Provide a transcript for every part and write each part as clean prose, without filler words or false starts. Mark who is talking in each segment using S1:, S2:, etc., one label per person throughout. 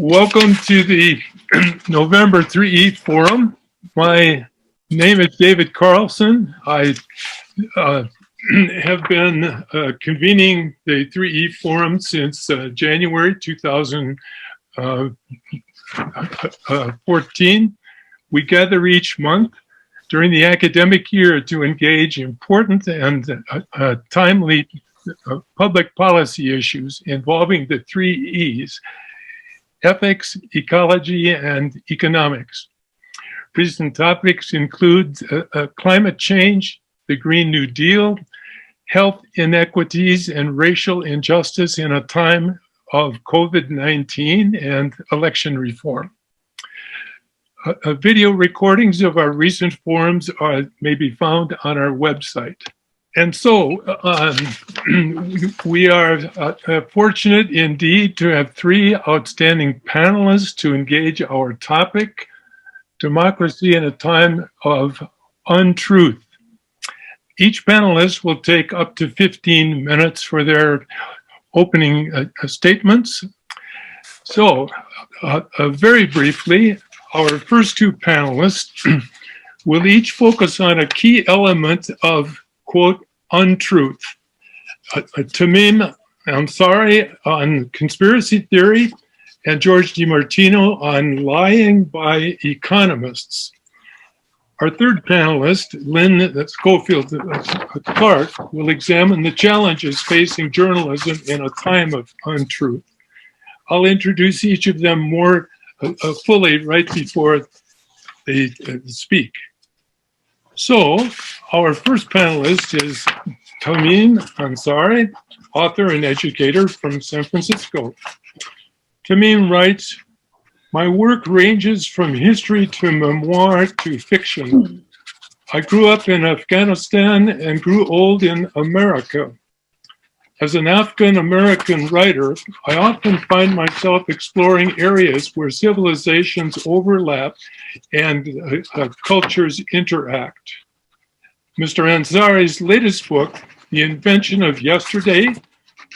S1: Welcome to the November 3E Forum. My name is David Carlson. I have been convening the 3E Forum since January 2014. We gather each month during the academic year to engage important and timely public policy issues involving the 3 E's: ethics, ecology, and economics. Recent topics include climate change, the Green New Deal, health inequities, and racial injustice in a time of COVID-19 and election reform. Video recordings of our recent forums may be found on our website. And so we are fortunate indeed to have 3 outstanding panelists to engage our topic, democracy in a time of untruth. Each panelist will take up to 15 minutes for their opening statements. So very briefly, our first 2 panelists will each focus on a key element of, quote, untruth. Tamim Ansary on conspiracy theory, and George DeMartino on lying by economists. Our third panelist, Lynn Schofield Clark, will examine the challenges facing journalism in a time of untruth. I'll introduce each of them more fully right before they speak. So, our first panelist is Tamim Ansary, author and educator from San Francisco. Tamim writes, "My work ranges from history to memoir to fiction. I grew up in Afghanistan and grew old in America. As an Afghan-American writer, I often find myself exploring areas where civilizations overlap and cultures interact." Mr. Ansary's latest book, The Invention of Yesterday,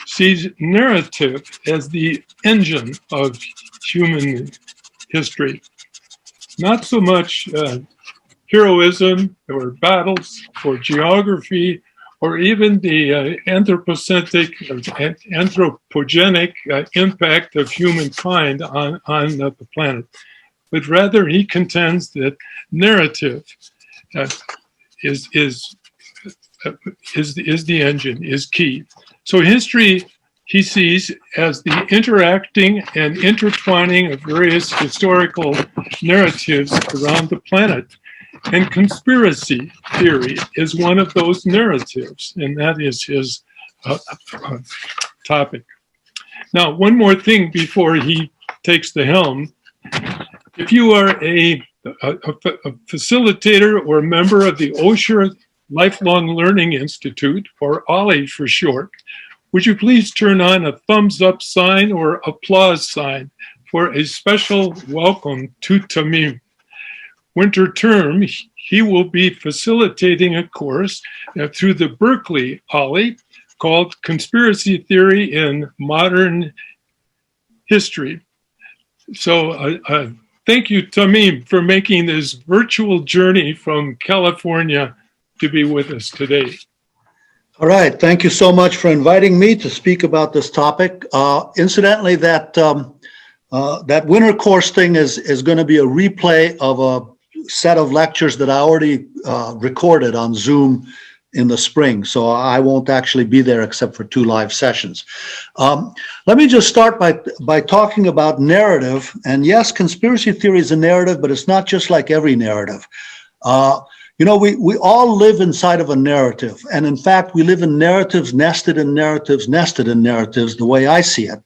S1: sees narrative as the engine of human history. Not so much heroism or battles or geography or even the anthropogenic impact of humankind on the planet, but rather he contends that narrative is the engine, is key. So history he sees as the interacting and intertwining of various historical narratives around the planet. And conspiracy theory is one of those narratives, and that is his topic. Now, one more thing before he takes the helm. If you are a facilitator or member of the Osher Lifelong Learning Institute, or OLLI for short, would you please turn on a thumbs up sign or applause sign for a special welcome to Tamim. Winter term, he will be facilitating a course through the Berkeley OLLI called Conspiracy Theory in Modern History. So thank you, Tamim, for making this virtual journey from California to be with us today.
S2: All right, thank you so much for inviting me to speak about this topic. Incidentally, that winter course thing is going to be a replay of a set of lectures that I already recorded on Zoom in the spring, so I won't actually be there except for 2 live sessions. Let me just start by talking about narrative. And yes, conspiracy theory is a narrative, but it's not just like every narrative. You know, we all live inside of a narrative. And in fact, we live in narratives nested in narratives, nested in narratives, the way I see it.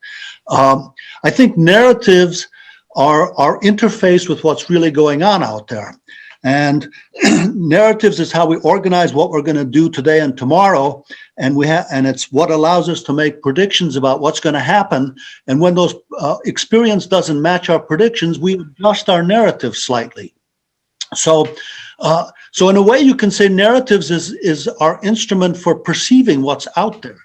S2: I think narratives are interfaced with what's really going on out there. And narratives is how we organize what we're going to do today and tomorrow. And it's what allows us to make predictions about what's going to happen. And when those experience doesn't match our predictions, we adjust our narrative slightly. So in a way, you can say narratives is our instrument for perceiving what's out there.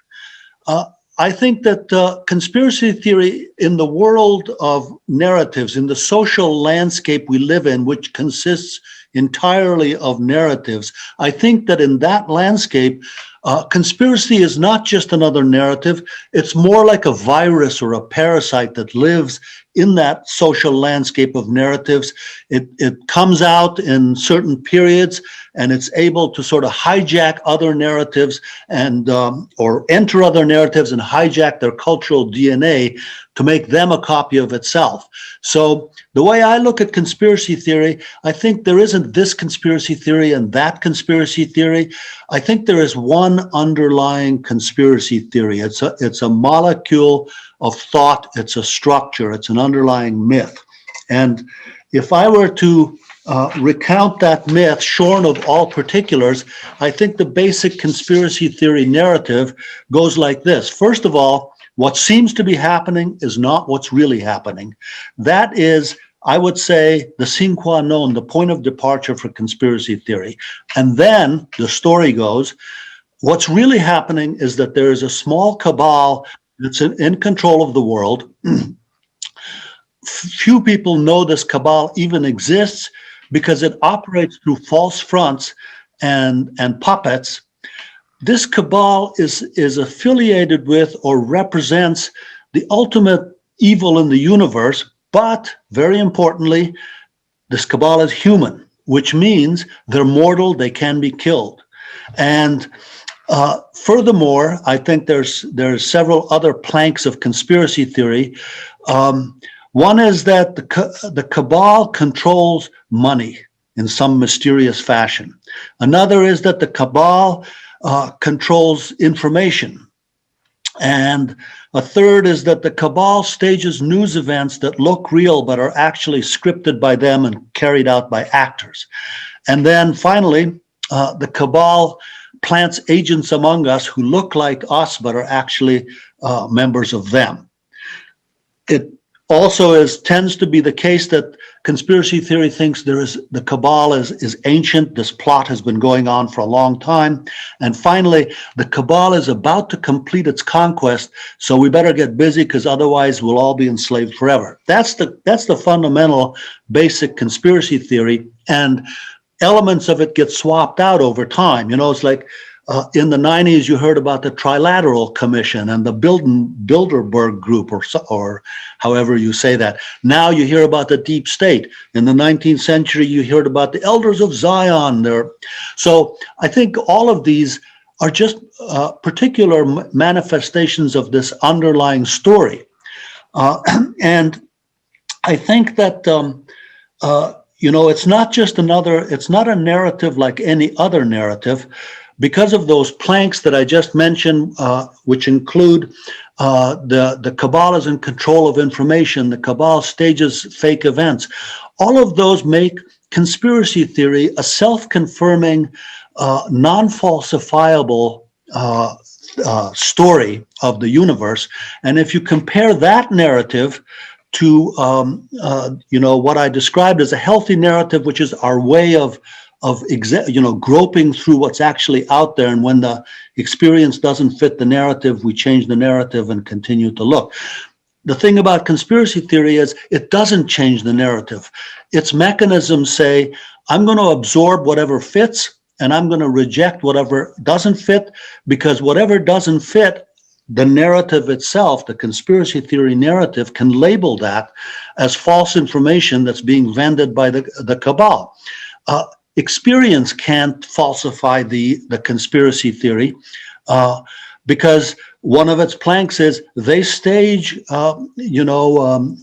S2: I think that conspiracy theory in the world of narratives, in the social landscape we live in, which consists entirely of narratives, I think that in that landscape, conspiracy is not just another narrative. It's more like a virus or a parasite that lives in that social landscape of narratives. It comes out in certain periods, and it's able to sort of hijack other narratives and or enter other narratives and hijack their cultural DNA to make them a copy of itself. So the way I look at conspiracy theory, I think there isn't this conspiracy theory and that conspiracy theory. I think there is one underlying conspiracy theory. It's a molecule of thought. It's a structure. It's an underlying myth. And if I were to recount that myth, shorn of all particulars, I think the basic conspiracy theory narrative goes like this. First of all, what seems to be happening is not what's really happening. That is, I would say, the sine qua non, the point of departure for conspiracy theory. And then the story goes, what's really happening is that there is a small cabal that's in control of the world. Few people know this cabal even exists because it operates through false fronts and puppets. This cabal is affiliated with or represents the ultimate evil in the universe, but very importantly, this cabal is human, which means they're mortal, they can be killed. And furthermore, I think there's several other planks of conspiracy theory. One is that the cabal controls money in some mysterious fashion. Another is that the cabal controls information. And a third is that the cabal stages news events that look real but are actually scripted by them and carried out by actors. And then finally, the cabal plants agents among us who look like us but are actually members of them. It also tends to be the case that conspiracy theory thinks the cabal is ancient. This plot has been going on for a long time. And finally, the cabal is about to complete its conquest, so we better get busy because otherwise we'll all be enslaved forever. That's the fundamental basic conspiracy theory, and elements of it get swapped out over time. You know, it's like in the 90s, you heard about the Trilateral Commission and the Bilderberg Group, or however you say that. Now you hear about the deep state. In the 19th century, you heard about the Elders of Zion. So I think all of these are just particular manifestations of this underlying story. And I think that, it's not just it's not a narrative like any other narrative. Because of those planks that I just mentioned, which include the cabal is in control of information, the cabal stages fake events, all of those make conspiracy theory a self-confirming, non-falsifiable story of the universe. And if you compare that narrative to what I described as a healthy narrative, which is our way of groping through what's actually out there, and when the experience doesn't fit the narrative, we change the narrative and continue to look. The thing about conspiracy theory is it doesn't change the narrative. Its mechanisms say, I'm going to absorb whatever fits and I'm going to reject whatever doesn't fit, because whatever doesn't fit, the narrative itself, the conspiracy theory narrative, can label that as false information that's being vended by the cabal. Experience can't falsify the conspiracy theory because one of its planks is they stage,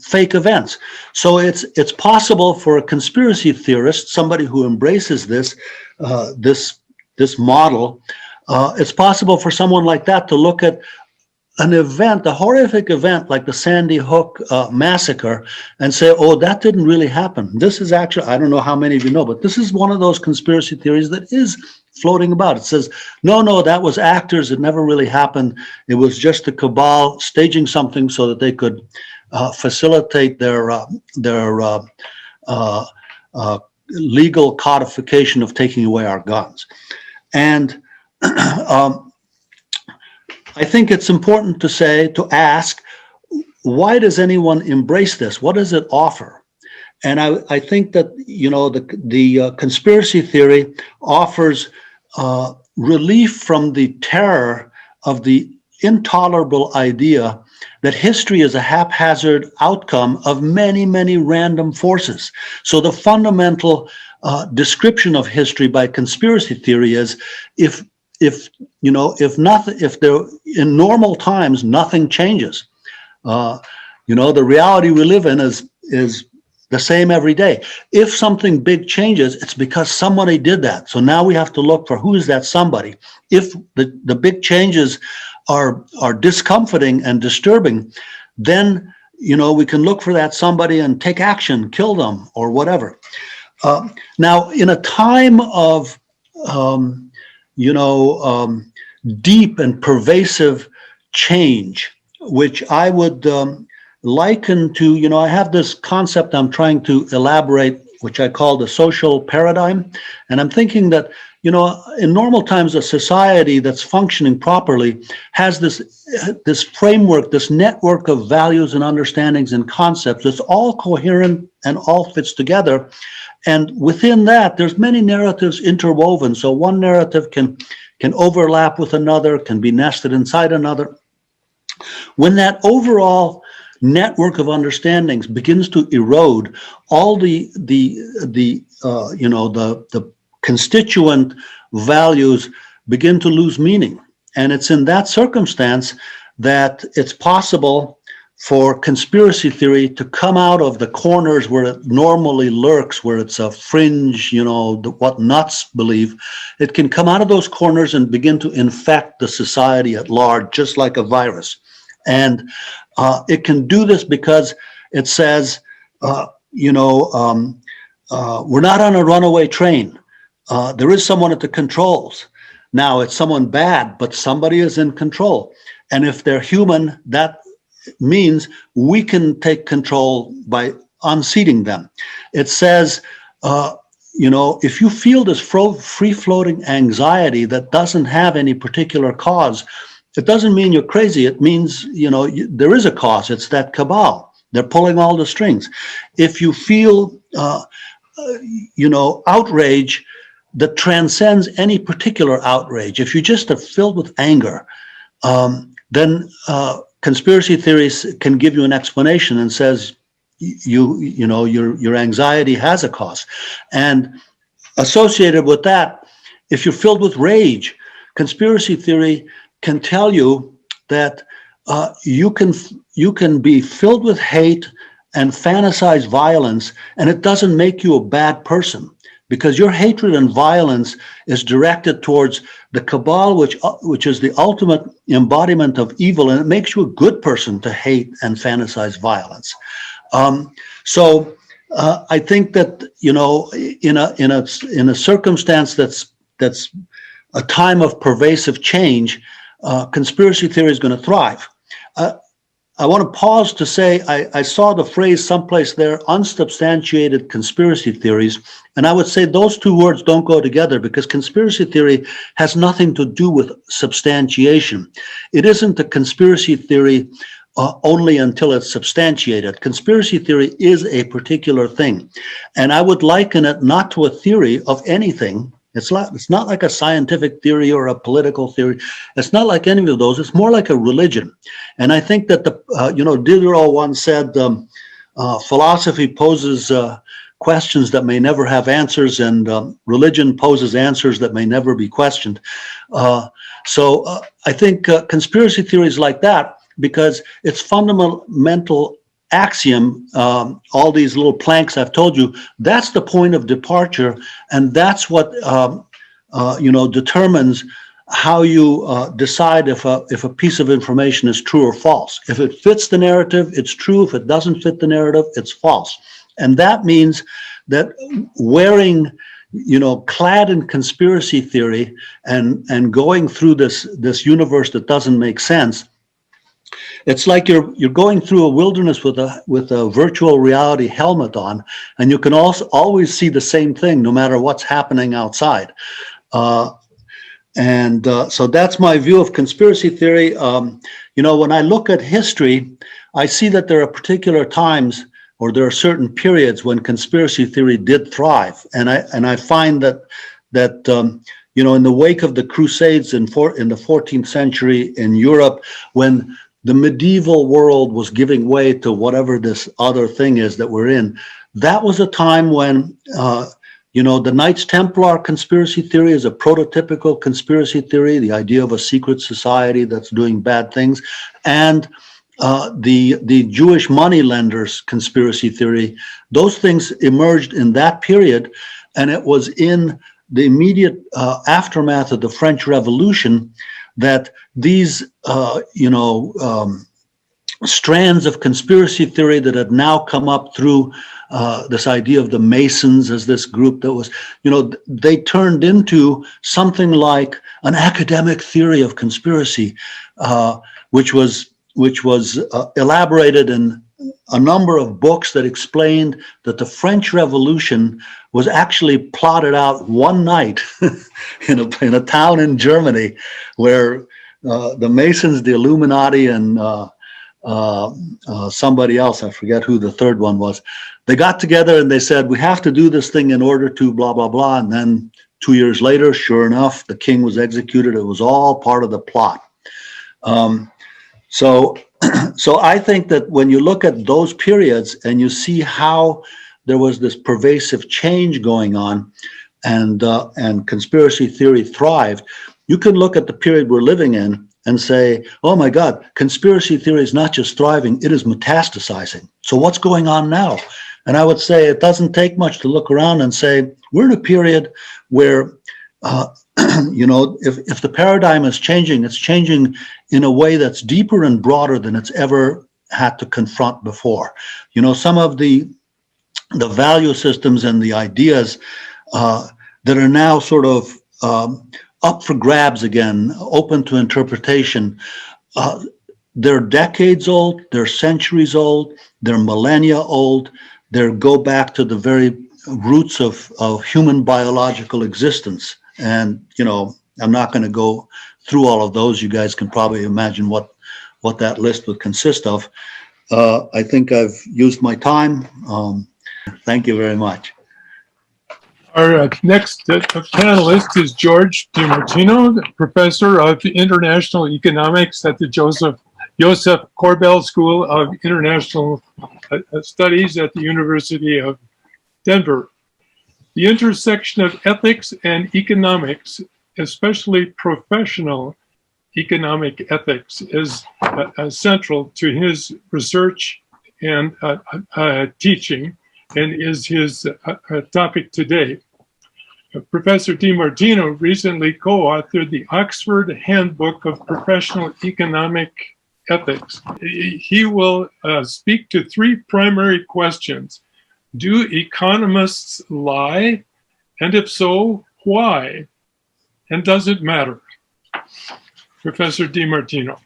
S2: fake events. So it's possible for a conspiracy theorist, somebody who embraces this model, it's possible for someone like that to look at an event, a horrific event like the Sandy Hook massacre, and say, oh, that didn't really happen. This is actually, I don't know how many of you know, but this is one of those conspiracy theories that is floating about. It says, no, that was actors. It never really happened. It was just the cabal staging something so that they could facilitate their legal codification of taking away our guns. And I think it's important to ask, why does anyone embrace this? What does it offer? And I think that, the conspiracy theory offers relief from the terror of the intolerable idea that history is a haphazard outcome of many, many random forces. So the fundamental description of history by conspiracy theory is if there in normal times nothing changes. The reality we live in is the same every day. If something big changes, it's because somebody did that. So now we have to look for who is that somebody. If the big changes are discomforting and disturbing, then we can look for that somebody and take action, kill them or whatever. Now, in a time of deep and pervasive change, which I would liken to, I have this concept I'm trying to elaborate, which I call the social paradigm. And I'm thinking that, in normal times, a society that's functioning properly has this framework, this network of values and understandings and concepts that's all coherent and all fits together. And within that, there's many narratives interwoven. So one narrative can overlap with another, can be nested inside another. When that overall network of understandings begins to erode, all the constituent values begin to lose meaning. And it's in that circumstance that it's possible for conspiracy theory to come out of the corners where it normally lurks, where it's a fringe, what nuts believe. It can come out of those corners and begin to infect the society at large, just like a virus. And it can do this because it says, we're not on a runaway train. There is someone at the controls. Now, it's someone bad, but somebody is in control. And if they're human, that means we can take control by unseating them. It says, if you feel this free-floating anxiety that doesn't have any particular cause, it doesn't mean you're crazy. It means, there is a cause. It's that cabal. They're pulling all the strings. If you feel, outrage that transcends any particular outrage, if you just are filled with anger, then conspiracy theories can give you an explanation and says, your anxiety has a cause. And associated with that, if you're filled with rage, conspiracy theory can tell you that you can be filled with hate and fantasize violence, and it doesn't make you a bad person, because your hatred and violence is directed towards the cabal, which is the ultimate embodiment of evil, and it makes you a good person to hate and fantasize violence. So I think that in a circumstance that's a time of pervasive change, conspiracy theory is going to thrive. I want to pause to say I saw the phrase someplace there, unsubstantiated conspiracy theories, and I would say those two words don't go together, because conspiracy theory has nothing to do with substantiation. It isn't a conspiracy theory only until it's substantiated. Conspiracy theory is a particular thing, and I would liken it not to a theory of anything. It's not like a scientific theory or a political theory. It's not like any of those. It's more like a religion. And I think that Diderot once said, philosophy poses questions that may never have answers, and religion poses answers that may never be questioned. So I think conspiracy theory is like that, because its fundamental axiom, all these little planks I've told you, that's the point of departure, and that's what determines how you decide if a piece of information is true or false. If it fits the narrative, it's true. If it doesn't fit the narrative, it's false. And that means that wearing, clad in conspiracy theory and going through this universe that doesn't make sense, it's like you're going through a wilderness with a virtual reality helmet on, and you can also always see the same thing no matter what's happening outside. And so that's my view of conspiracy theory. When I look at history, I see that there are particular times, or there are certain periods when conspiracy theory did thrive. And I find that in the wake of the Crusades in the 14th century in Europe, when the medieval world was giving way to whatever this other thing is that we're in, that was a time when the Knights Templar conspiracy theory is a prototypical conspiracy theory, the idea of a secret society that's doing bad things, and the Jewish moneylenders conspiracy theory. Those things emerged in that period, and it was in the immediate aftermath of the French Revolution that these strands of conspiracy theory that had now come up through this idea of the Masons as this group that was, they turned into something like an academic theory of conspiracy, which was elaborated in a number of books that explained that the French Revolution was actually plotted out one night in a town in Germany where the Masons, the Illuminati, and somebody else, I forget who the third one was, they got together and they said, we have to do this thing in order to blah, blah, blah. And then 2 years later, sure enough, the king was executed. It was all part of the plot. So I think that when you look at those periods and you see how there was this pervasive change going on and conspiracy theory thrived, you can look at the period we're living in and say, oh my God, conspiracy theory is not just thriving, it is metastasizing. So what's going on now? And I would say it doesn't take much to look around and say, we're in a period where, if the paradigm is changing, it's changing in a way that's deeper and broader than it's ever had to confront before. Some of the value systems and the ideas that are now sort of up for grabs again, open to interpretation. They're decades old, they're centuries old, they're millennia old, they go back to the very roots of human biological existence. And, I'm not going to go through all of those. You guys can probably imagine what that list would consist of. I think I've used my time. Thank you very much.
S1: Our next panelist is George DeMartino, professor of international economics at the Josef Korbel School of International Studies at the University of Denver. The intersection of ethics and economics, especially professional economic ethics, is central to his research and teaching, and is his topic today. Professor DeMartino recently co-authored the Oxford Handbook of Professional Economic Ethics. He will speak to three primary questions. Do economists lie? And if so, why? And does it matter? Professor DeMartino.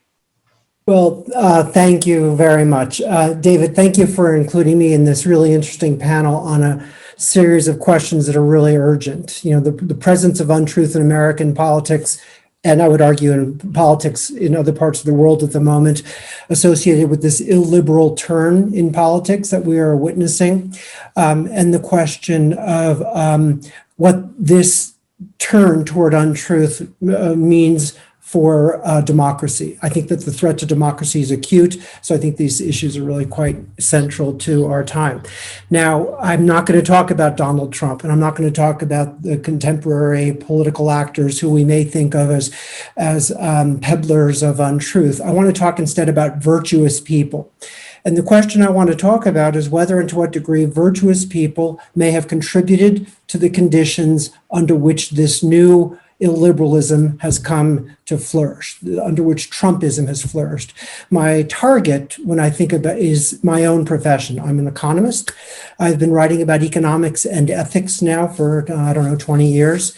S3: Well, thank you very much. David, thank you for including me in this really interesting panel on a series of questions that are really urgent. The presence of untruth in American politics, and I would argue in politics in other parts of the world at the moment, associated with this illiberal turn in politics that we are witnessing, and the question of what this turn toward untruth means for democracy. I think that the threat to democracy is acute, so I think these issues are really quite central to our time. Now, I'm not going to talk about Donald Trump, and I'm not going to talk about the contemporary political actors who we may think of as peddlers of untruth. I want to talk instead about virtuous people. And the question I want to talk about is whether and to what degree virtuous people may have contributed to the conditions under which this new illiberalism has come to flourish, under which Trumpism has flourished. My target, when I think about, is my own profession. I'm an economist. I've been writing about economics and ethics now for, 20 years.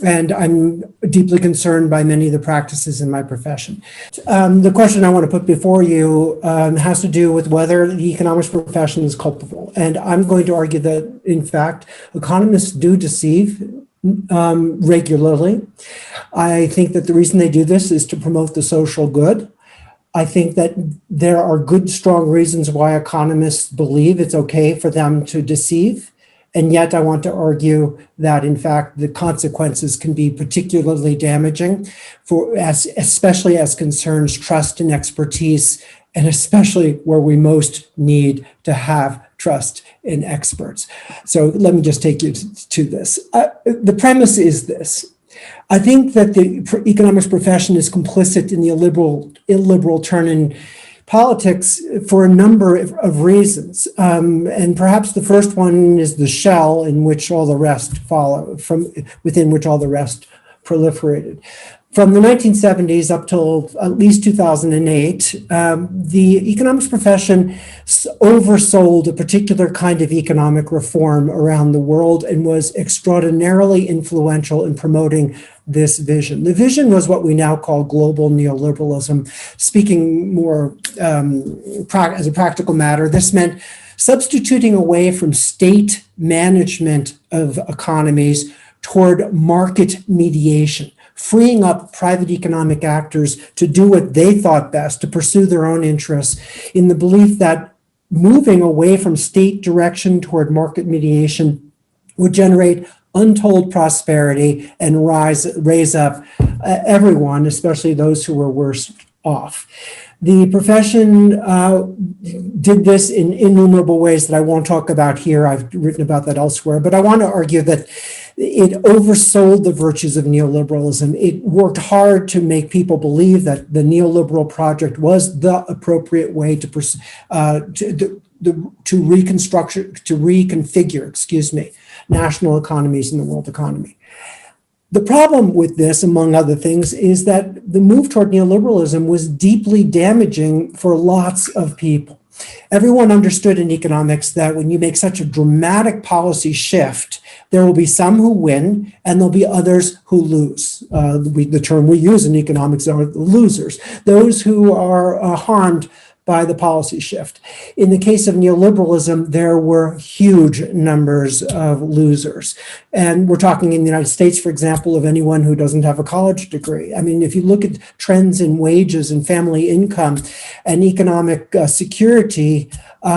S3: And I'm deeply concerned by many of the practices in my profession. The question I want to put before you has to do with whether the economics profession is culpable. And I'm going to argue that, in fact, economists do deceive regularly. I think that the reason they do this is to promote the social good. I think that there are good, strong reasons why economists believe it's okay for them to deceive. And yet I want to argue that, in fact, the consequences can be particularly damaging, especially as concerns trust and expertise, and especially where we most need to have trust in experts. So let me just take you to this. The premise is this. I think that the economics profession is complicit in the illiberal turn in politics for a number of reasons. And perhaps the first one is the shell in which all the rest follow, from within which all the rest proliferated. From the 1970s up till at least 2008, the economics profession oversold a particular kind of economic reform around the world and was extraordinarily influential in promoting this vision. The vision was what we now call global neoliberalism. Speaking more as a practical matter, this meant substituting away from state management of economies toward market mediation, freeing up private economic actors to do what they thought best, to pursue their own interests, in the belief that moving away from state direction toward market mediation would generate untold prosperity and raise up everyone, especially those who were worse off. The profession did this in innumerable ways that I won't talk about here. I've written about that elsewhere, but I want to argue that it oversold the virtues of neoliberalism. It worked hard to make people believe that the neoliberal project was the appropriate way to reconfigure, national economies and the world economy. The problem with this, among other things, is that the move toward neoliberalism was deeply damaging for lots of people. Everyone understood in economics that when you make such a dramatic policy shift, there will be some who win and there'll be others who lose. The term we use in economics are the losers, those who are harmed by the policy shift. In the case of neoliberalism, there were huge numbers of losers. And we're talking in the United States, for example, of anyone who doesn't have a college degree. I mean, if you look at trends in wages and family income and economic security,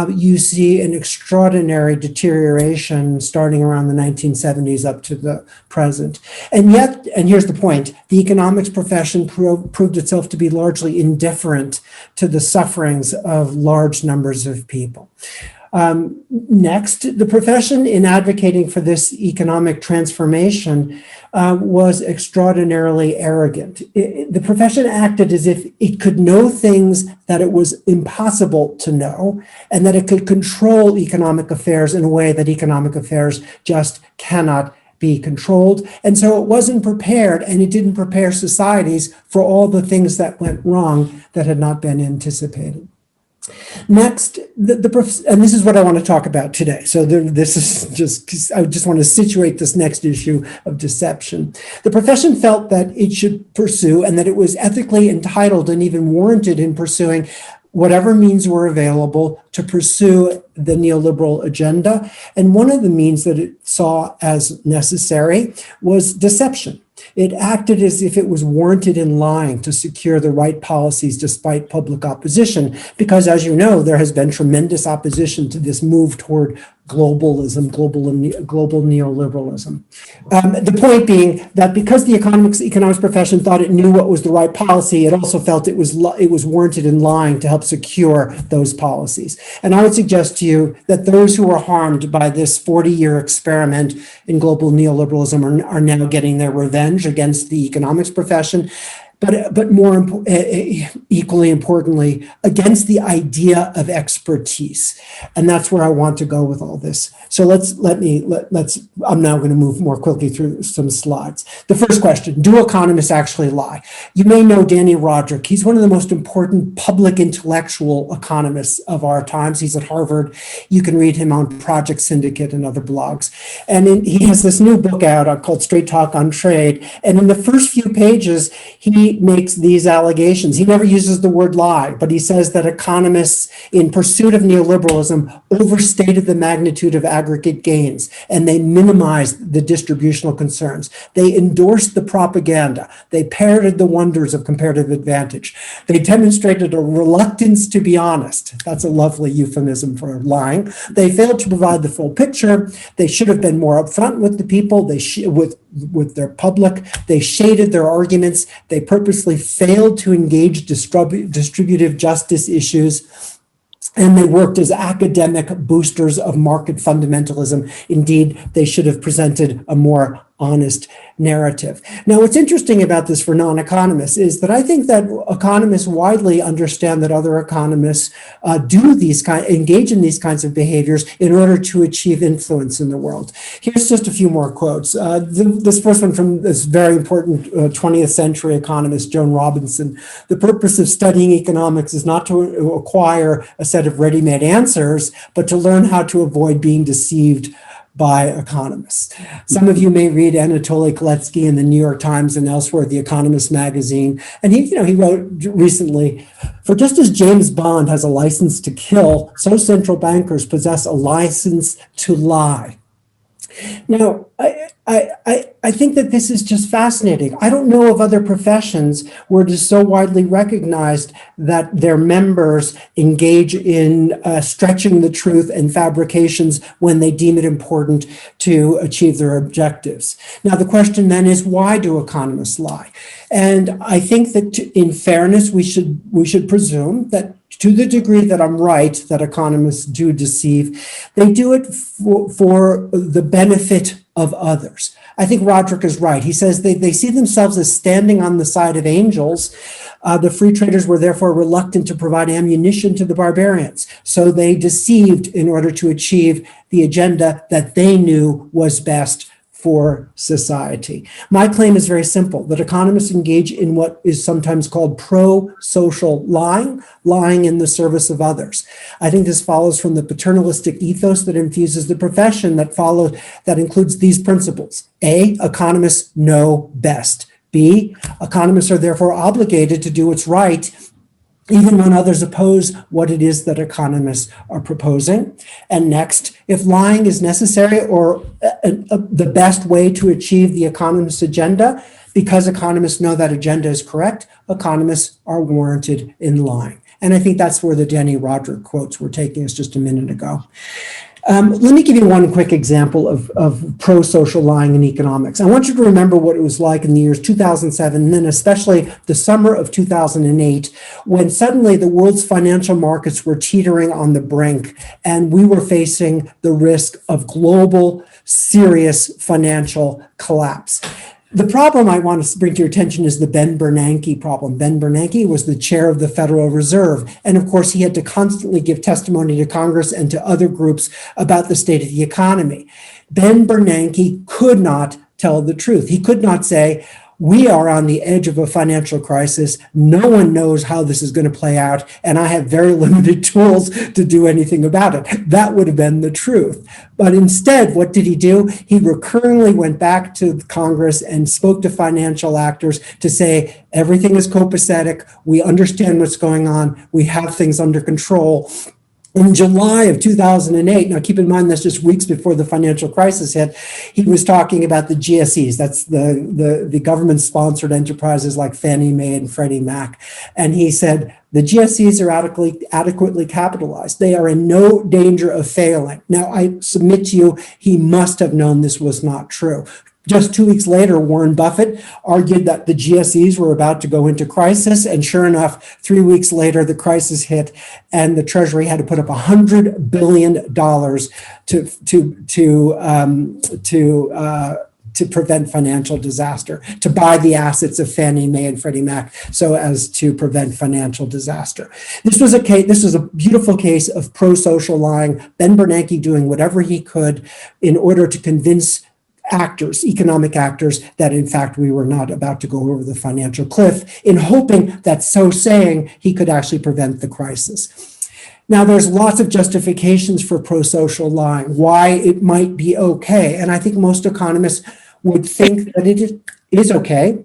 S3: you see an extraordinary deterioration starting around the 1970s up to the present. And yet, and here's the point, the economics profession proved itself to be largely indifferent to the sufferings of large numbers of people. Next, the profession in advocating for this economic transformation was extraordinarily arrogant. The profession acted as if it could know things that it was impossible to know, and that it could control economic affairs in a way that economic affairs just cannot be controlled. And so it wasn't prepared, and it didn't prepare societies for all the things that went wrong that had not been anticipated. Next, and this is what I want to talk about today. So this is I just want to situate this next issue of deception. The profession felt that it should pursue, and that it was ethically entitled and even warranted in pursuing, whatever means were available to pursue the neoliberal agenda. And one of the means that it saw as necessary was deception. It acted as if it was warranted in lying to secure the right policies despite public opposition, because, as you know, there has been tremendous opposition to this move toward globalism, global neoliberalism. The point being that because the economics profession thought it knew what was the right policy, it also felt it was warranted in lying to help secure those policies. And I would suggest to you that those who were harmed by this 40-year experiment in global neoliberalism are now getting their revenge against the economics profession. But more equally importantly, against the idea of expertise. And that's where I want to go with all this. So I'm now going to move more quickly through some slides. The first question, do economists actually lie? You may know Danny Roderick. He's one of the most important public intellectual economists of our times. He's at Harvard. You can read him on Project Syndicate and other blogs. And he has this new book out called Straight Talk on Trade. And in the first few pages, he he makes these allegations. He never uses the word lie, but he says that economists in pursuit of neoliberalism overstated the magnitude of aggregate gains, and they minimized the distributional concerns. They endorsed the propaganda. They parroted the wonders of comparative advantage. They demonstrated a reluctance to be honest. That's a lovely euphemism for lying. They failed to provide the full picture. They should have been more upfront with the people, with their public. They shaded their arguments. They purposely failed to engage distributive justice issues. And they worked as academic boosters of market fundamentalism. Indeed, they should have presented a more honest narrative. Now, what's interesting about this for non-economists is that I think that economists widely understand that other economists engage in these kinds of behaviors in order to achieve influence in the world. Here's just a few more quotes. This first one from this very important 20th century economist, Joan Robinson. The purpose of studying economics is not to acquire a set of ready-made answers, but to learn how to avoid being deceived by economists. Some of you may read Anatoly Koletsky in the New York Times and elsewhere, The Economist magazine. And he wrote recently, for just as James Bond has a license to kill, so central bankers possess a license to lie. Now, I think that this is just fascinating. I don't know of other professions where it is so widely recognized that their members engage in stretching the truth and fabrications when they deem it important to achieve their objectives. Now, the question then is, why do economists lie? And I think that in fairness, we should presume that to the degree that I'm right, that economists do deceive, they do it for the benefit of others. I think Roderick is right. He says they see themselves as standing on the side of angels. The free traders were therefore reluctant to provide ammunition to the barbarians. So they deceived in order to achieve the agenda that they knew was best for society. My claim is very simple, that economists engage in what is sometimes called pro-social lying, lying in the service of others. I think this follows from the paternalistic ethos that infuses the profession that includes these principles. A, economists know best. B, economists are therefore obligated to do what's right even when others oppose what it is that economists are proposing. And next, if lying is necessary or the best way to achieve the economist's agenda, because economists know that agenda is correct, economists are warranted in lying. And I think that's where the Denny Roderick quotes were taking us just a minute ago. Let me give you one quick example of pro-social lying in economics. I want you to remember what it was like in the years 2007, and then especially the summer of 2008, when suddenly the world's financial markets were teetering on the brink, and we were facing the risk of global, serious financial collapse. The problem I want to bring to your attention is the Ben Bernanke problem. Ben Bernanke was the chair of the Federal Reserve. And of course, he had to constantly give testimony to Congress and to other groups about the state of the economy. Ben Bernanke could not tell the truth. He could not say, we are on the edge of a financial crisis. No one knows how this is going to play out, and I have very limited tools to do anything about it. That would have been the truth. But instead, what did he do? He recurringly went back to Congress and spoke to financial actors to say, everything is copacetic. We understand what's going on. We have things under control. In July of 2008, now keep in mind that's just weeks before the financial crisis hit, he was talking about the GSEs. That's the government-sponsored enterprises like Fannie Mae and Freddie Mac. And he said, the GSEs are adequately capitalized. They are in no danger of failing. Now, I submit to you, he must have known this was not true. Just 2 weeks later, Warren Buffett argued that the GSEs were about to go into crisis. And sure enough, 3 weeks later, the crisis hit and the Treasury had to put up $100 billion to prevent financial disaster, to buy the assets of Fannie Mae and Freddie Mac so as to prevent financial disaster. This was a beautiful case of pro-social lying, Ben Bernanke doing whatever he could in order to convince economic actors, that in fact we were not about to go over the financial cliff, in hoping that so saying he could actually prevent the crisis. Now, there's lots of justifications for pro-social lying, why it might be okay. And I think most economists would think that it is okay.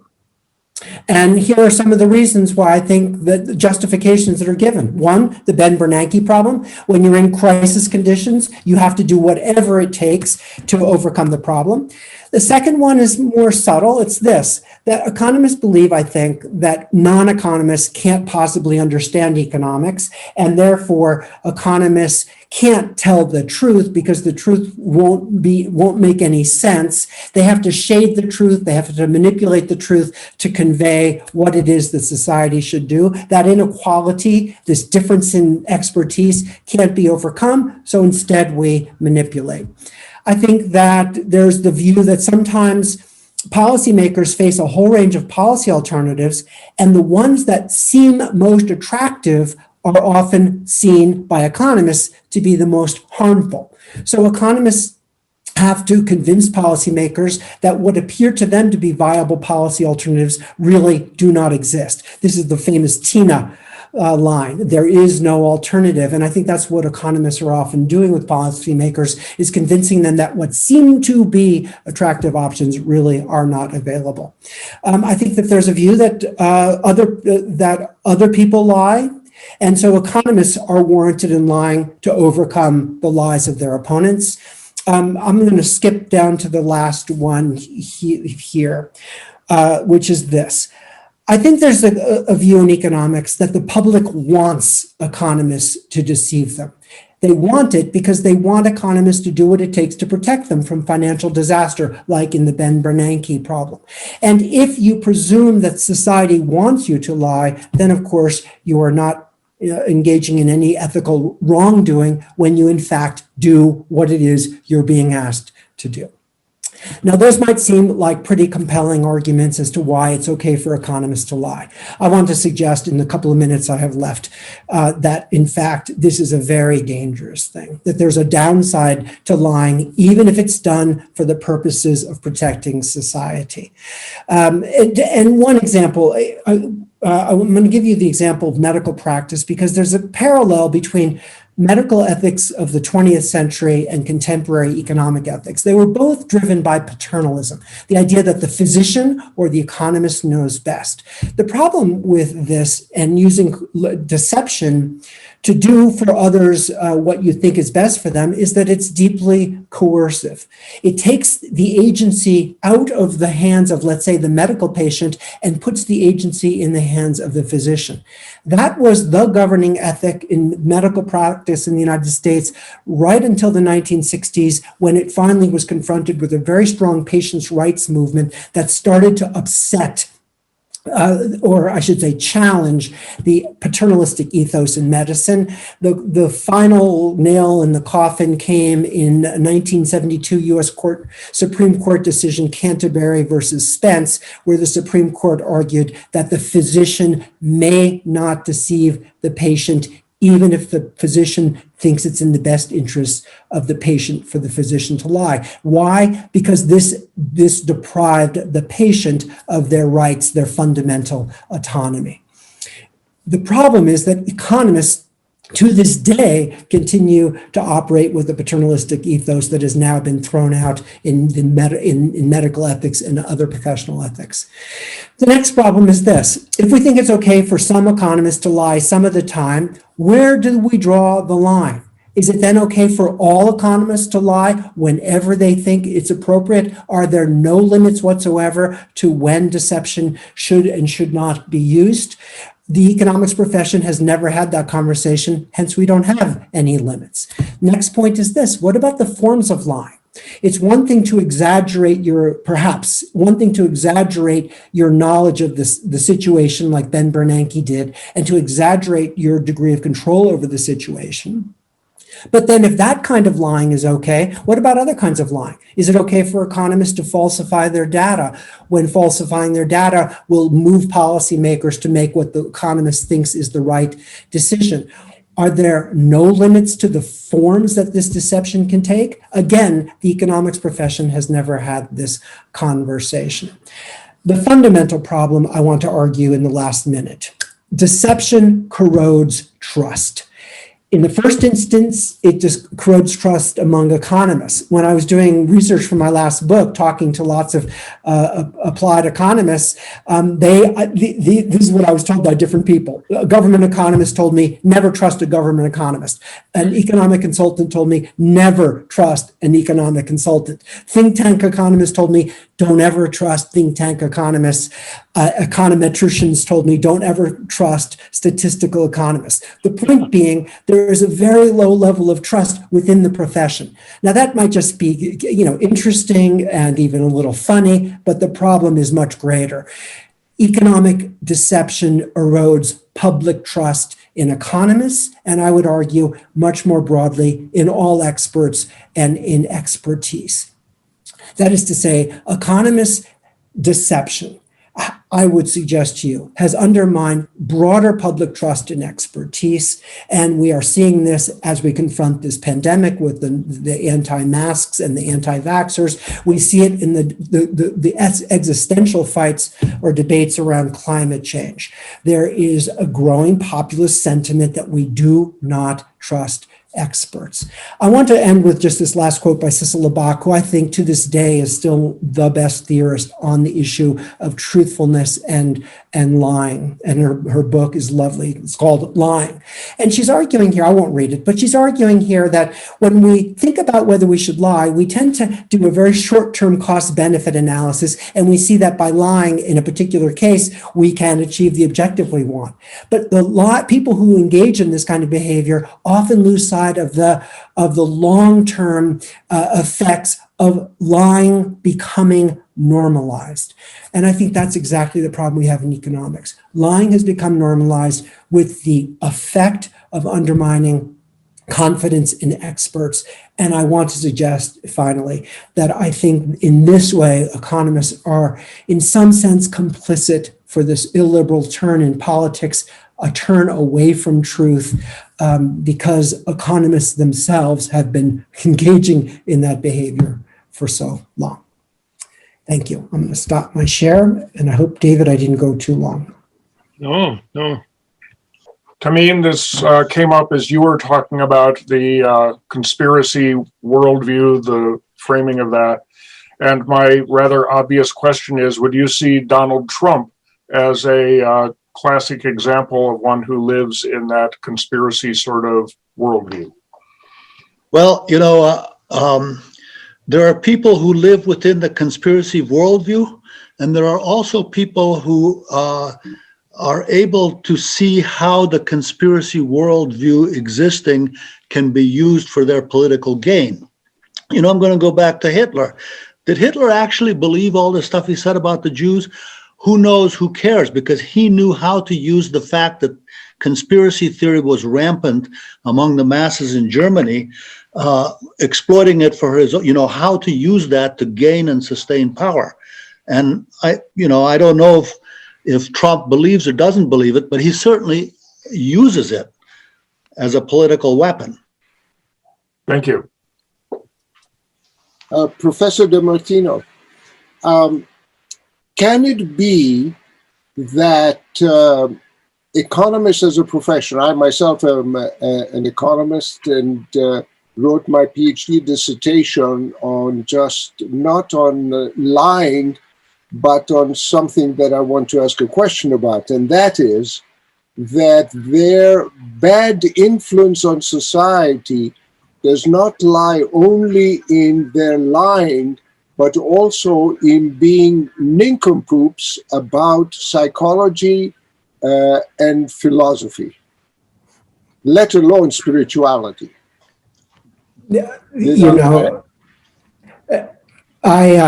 S3: And here are some of the reasons why I think that the justifications that are given. One, the Ben Bernanke problem. When you're in crisis conditions, you have to do whatever it takes to overcome the problem. The second one is more subtle. It's this, that economists believe, I think, that non-economists can't possibly understand economics, and therefore economists can't tell the truth because the truth won't make any sense. They have to shade the truth. They have to manipulate the truth to convey what it is that society should do. That inequality, this difference in expertise, can't be overcome. So instead we manipulate. I think that there's the view that sometimes policymakers face a whole range of policy alternatives, and the ones that seem most attractive are often seen by economists to be the most harmful. So economists have to convince policymakers that what appear to them to be viable policy alternatives really do not exist. This is the famous Tina line. There is no alternative. And I think that's what economists are often doing with policymakers, is convincing them that what seem to be attractive options really are not available. I think that there's a view that other people lie. And so economists are warranted in lying to overcome the lies of their opponents. I'm going to skip down to the last one here, which is this. I think there's a view in economics that the public wants economists to deceive them. They want it because they want economists to do what it takes to protect them from financial disaster, like in the Ben Bernanke problem. And if you presume that society wants you to lie, then of course you are not engaging in any ethical wrongdoing when you in fact do what it is you're being asked to do. Now, those might seem like pretty compelling arguments as to why it's okay for economists to lie. I want to suggest in the couple of minutes I have left that, in fact, this is a very dangerous thing, that there's a downside to lying, even if it's done for the purposes of protecting society. And one example, I'm going to give you the example of medical practice because there's a parallel between medical ethics of the 20th century and contemporary economic ethics. They were both driven by paternalism, the idea that the physician or the economist knows best. The problem with this and using deception to do for others what you think is best for them is that it's deeply coercive. It takes the agency out of the hands of, let's say, the medical patient and puts the agency in the hands of the physician. That was the governing ethic in medical practice in the United States right until the 1960s, when it finally was confronted with a very strong patients' rights movement that started to upset or I should say challenge the paternalistic ethos in medicine. The final nail in the coffin came in 1972 U.S. Supreme Court decision Canterbury versus Spence, where the Supreme Court argued that the physician may not deceive the patient even if the physician thinks it's in the best interest of the patient for the physician to lie. Why? Because this deprived the patient of their rights, their fundamental autonomy. The problem is that economists to this day continue to operate with the paternalistic ethos that has now been thrown out in medical ethics and other professional ethics. The next problem is this. If we think it's okay for some economists to lie some of the time, where do we draw the line? Is it then okay for all economists to lie whenever they think it's appropriate? Are there no limits whatsoever to when deception should and should not be used? The economics profession has never had that conversation, hence we don't have any limits. Next point is this. What about the forms of lying? It's one thing to exaggerate your knowledge of the situation like Ben Bernanke did, and to exaggerate your degree of control over the situation. But then if that kind of lying is okay, what about other kinds of lying? Is it okay for economists to falsify their data when falsifying their data will move policymakers to make what the economist thinks is the right decision? Are there no limits to the forms that this deception can take? Again, the economics profession has never had this conversation. The fundamental problem I want to argue in the last minute: deception corrodes trust. In the first instance, it just corrodes trust among economists. When I was doing research for my last book, talking to lots of applied economists, this is what I was told by different people. A government economist told me, never trust a government economist. An economic consultant told me, never trust an economic consultant. Think tank economists told me, don't ever trust think tank economists. Econometricians told me, don't ever trust statistical economists. The point being, there is a very low level of trust within the profession. Now, that might just be, interesting and even a little funny, but the problem is much greater. Economic deception erodes public trust in economists, and I would argue much more broadly in all experts and in expertise. That is to say, economists' deception, I would suggest to you, has undermined broader public trust in expertise. And we are seeing this as we confront this pandemic with the anti-masks and the anti-vaxxers. We see it in the existential fights or debates around climate change. There is a growing populist sentiment that we do not trust experts. I want to end with just this last quote by Cecil Labach, who I think to this day is still the best theorist on the issue of truthfulness and lying. And her book is lovely. It's called Lying. And she's arguing here, I won't read it, but she's arguing here that when we think about whether we should lie, we tend to do a very short-term cost-benefit analysis, and we see that by lying in a particular case, we can achieve the objective we want. But people who engage in this kind of behavior often lose sight of the long-term effects of lying becoming normalized. And I think that's exactly the problem we have in economics. Lying has become normalized with the effect of undermining confidence in experts. And I want to suggest, finally, that I think in this way, economists are in some sense complicit for this illiberal turn in politics, a turn away from truth, because economists themselves have been engaging in that behavior for so long. Thank you. I'm going to stop my share, and I hope, David, I didn't go too long.
S1: No.
S4: Tamim, this came up as you were talking about the conspiracy worldview, the framing of that. And my rather obvious question is, would you see Donald Trump as a classic example of one who lives in that conspiracy sort of worldview?
S2: Well, there are people who live within the conspiracy worldview, and there are also people who are able to see how the conspiracy worldview existing can be used for their political gain. I'm going to go back to Hitler. Did Hitler actually believe all the stuff he said about the Jews? Who knows? Who cares? Because he knew how to use the fact that conspiracy theory was rampant among the masses in Germany, exploiting it for his, how to use that to gain and sustain power. And I don't know if Trump believes or doesn't believe it, but he certainly uses it as a political weapon.
S4: Thank you.
S5: Professor DeMartino, can it be that economists as a profession, I myself am an economist and wrote my PhD dissertation on not on lying, but on something that I want to ask a question about, and that is that their bad influence on society does not lie only in their lying, but also in being nincompoops about psychology and philosophy, let alone spirituality.
S3: I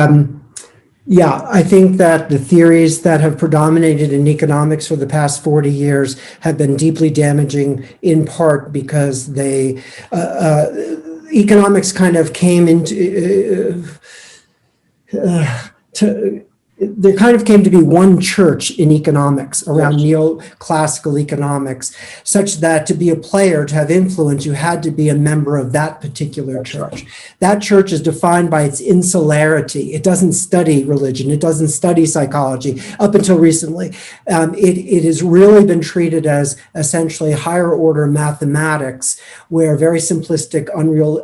S3: think that the theories that have predominated in economics for the past 40 years have been deeply damaging, in part because economics kind of came into there kind of came to be one church in economics around neoclassical economics, such that to be a player, to have influence, you had to be a member of that particular church. That church is defined by its insularity. It doesn't study religion. It doesn't study psychology up until recently. It has really been treated as essentially higher order mathematics, where very simplistic,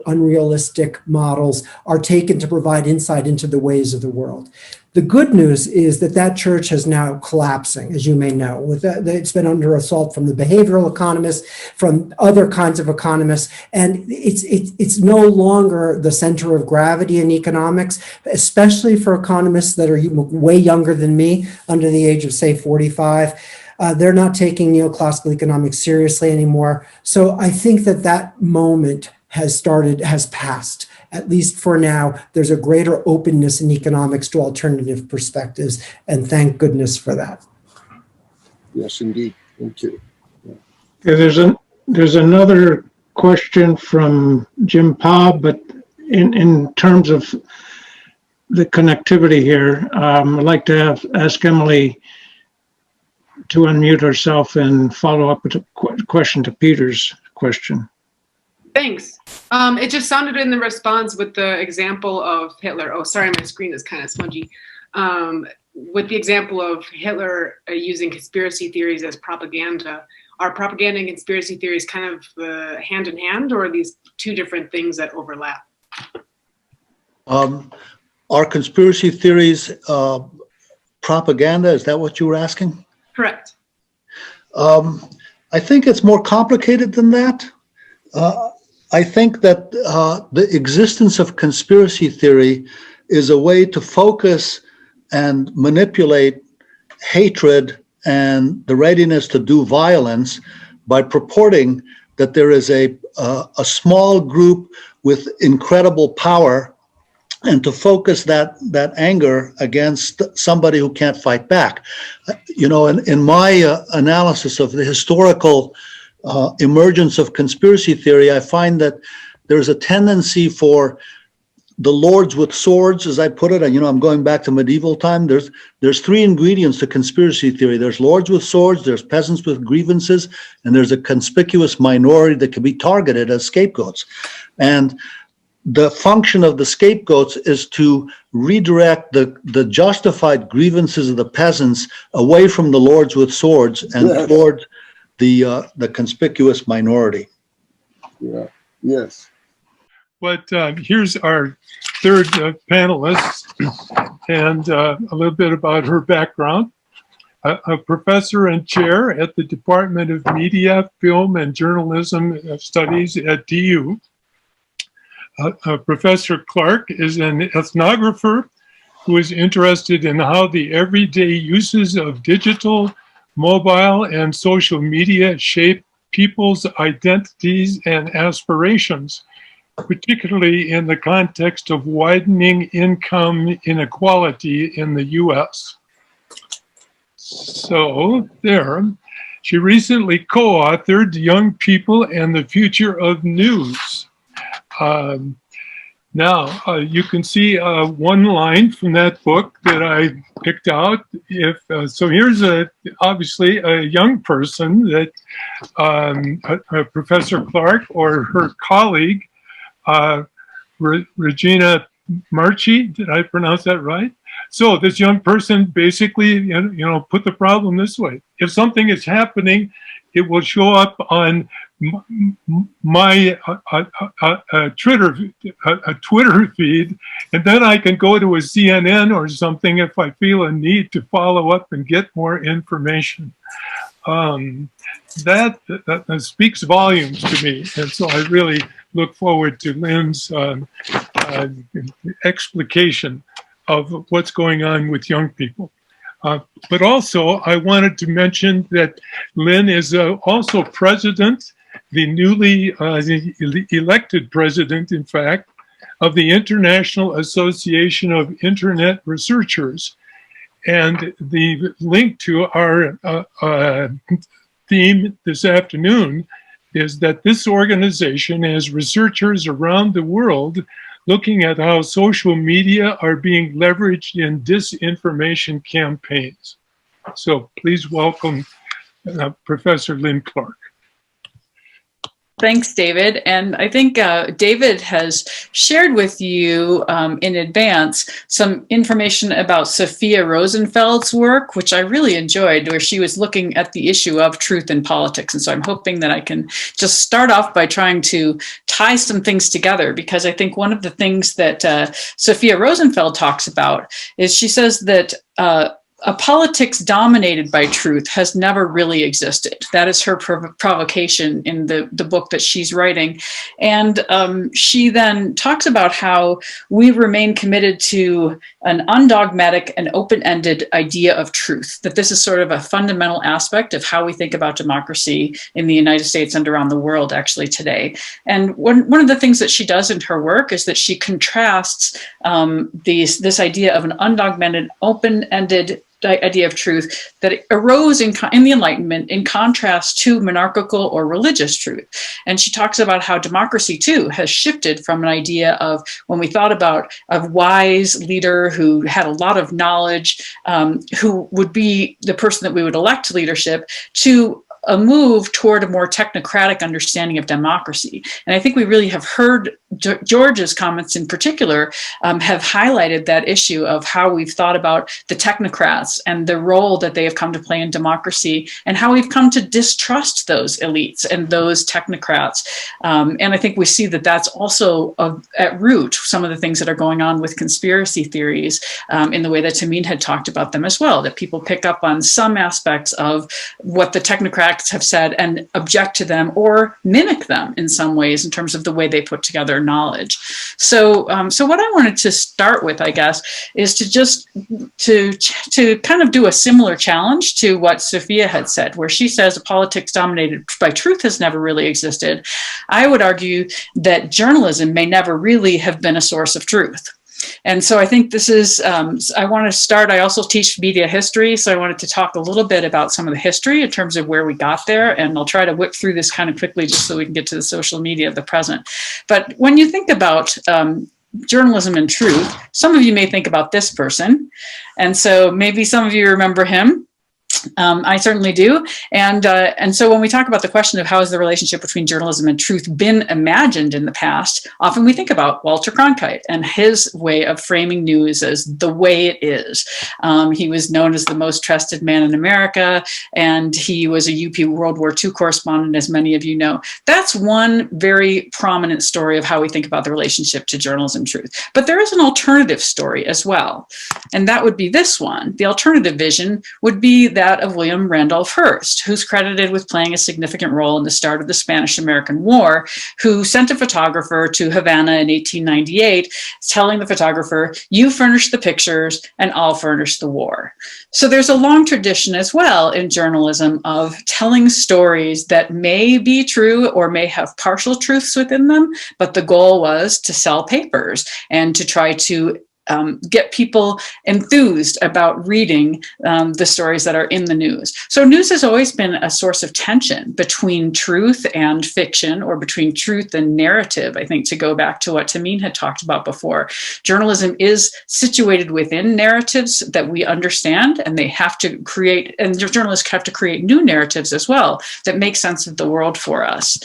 S3: unrealistic models are taken to provide insight into the ways of the world. The good news is that that church is now collapsing, as you may know. With that, it's been under assault from the behavioral economists, from other kinds of economists, and it's no longer the center of gravity in economics, especially for economists that are way younger than me, under the age of, say, 45. They're not taking neoclassical economics seriously anymore. So I think that moment has passed. At least for now, there's a greater openness in economics to alternative perspectives, and thank goodness for that.
S5: Yes, indeed. Thank you.
S6: Okay, there's another question from Jim Pa, but in terms of the connectivity here, I'd like to ask Emily to unmute herself and follow up with a question to Peter's question.
S7: Thanks. It just sounded in the response with the example of Hitler. Oh, sorry, my screen is kind of smudgy. With the example of Hitler using conspiracy theories as propaganda, are propaganda and conspiracy theories kind of hand in hand, or are these two different things that overlap?
S2: Are conspiracy theories propaganda? Is that what you were asking?
S7: Correct.
S2: I think it's more complicated than that. I think that the existence of conspiracy theory is a way to focus and manipulate hatred and the readiness to do violence by purporting that there is a small group with incredible power, and to focus that anger against somebody who can't fight back. In my analysis of the historical emergence of conspiracy theory, I find that there's a tendency for the lords with swords, as I put it, and I'm going back to medieval time. There's three ingredients to conspiracy theory. There's lords with swords, there's peasants with grievances, and there's a conspicuous minority that can be targeted as scapegoats. And the function of the scapegoats is to redirect the justified grievances of the peasants away from the lords with swords and toward the conspicuous minority.
S5: Yeah. Yes.
S1: But here's our third panelist, and a little bit about her background. A professor and chair at the Department of Media, Film, and Journalism Studies at DU. Professor Clark is an ethnographer who is interested in how the everyday uses of digital, mobile, and social media shape people's identities and aspirations, particularly in the context of widening income inequality in the US. So there, she recently co-authored Young People and the Future of News. Now, you can see one line from that book that I picked out. So here's obviously a young person that Professor Clark or her colleague, Regina Marchi, did I pronounce that right? So this young person basically, put the problem this way. If something is happening, it will show up on my Twitter feed, and then I can go to a CNN or something if I feel a need to follow up and get more information. That speaks volumes to me, and so I really look forward to Lynn's explication of what's going on with young people. But also, I wanted to mention that Lynn is also president, the newly elected president, in fact, of the International Association of Internet Researchers. And the link to our theme this afternoon is that this organization has researchers around the world looking at how social media are being leveraged in disinformation campaigns. So please welcome Professor Lynn Clark.
S8: Thanks, David. And I think David has shared with you in advance some information about Sophia Rosenfeld's work, which I really enjoyed, where she was looking at the issue of truth in politics. And so I'm hoping that I can just start off by trying to tie some things together, because I think one of the things that Sophia Rosenfeld talks about is she says that a politics dominated by truth has never really existed. That is her provocation in the book that she's writing. And she then talks about how we remain committed to an undogmatic and open-ended idea of truth, that this is sort of a fundamental aspect of how we think about democracy in the United States and around the world actually today. And one of the things that she does in her work is that she contrasts this idea of an undogmatic, open-ended idea of truth that arose in the Enlightenment in contrast to monarchical or religious truth. And she talks about how democracy too has shifted from an idea of, when we thought about a wise leader who had a lot of knowledge, who would be the person that we would elect to leadership, to a move toward a more technocratic understanding of democracy. And I think we really have heard George's comments in particular have highlighted that issue of how we've thought about the technocrats and the role that they have come to play in democracy, and how we've come to distrust those elites and those technocrats. And I think we see that that's also at root some of the things that are going on with conspiracy theories in the way that Tamim had talked about them as well, that people pick up on some aspects of what the technocrats have said and object to them or mimic them in some ways in terms of the way they put together knowledge. So what I wanted to start with, I guess, is to kind of do a similar challenge to what Sophia had said, where she says a politics dominated by truth has never really existed. I would argue that journalism may never really have been a source of truth. And so I think this is, I want to start, I also teach media history, so I wanted to talk a little bit about some of the history in terms of where we got there, and I'll try to whip through this kind of quickly just so we can get to the social media of the present. But when you think about journalism and truth, some of you may think about this person, and so maybe some of you remember him. I certainly do. And so when we talk about the question of how has the relationship between journalism and truth been imagined in the past, often we think about Walter Cronkite and his way of framing news as the way it is. He was known as the most trusted man in America, and he was a UP World War II correspondent, as many of you know. That's one very prominent story of how we think about the relationship to journalism and truth. But there is an alternative story as well, and that would be this one. The alternative vision would be that of William Randolph Hearst, who's credited with playing a significant role in the start of the Spanish-American War, who sent a photographer to Havana in 1898, telling the photographer, "You furnish the pictures and I'll furnish the war." So there's a long tradition as well in journalism of telling stories that may be true or may have partial truths within them, but the goal was to sell papers and to try to get people enthused about reading the stories that are in the news. So news has always been a source of tension between truth and fiction, or between truth and narrative, I think, to go back to what Tamim had talked about before. Journalism is situated within narratives that we understand, and they have to create, and journalists have to create new narratives as well that make sense of the world for us.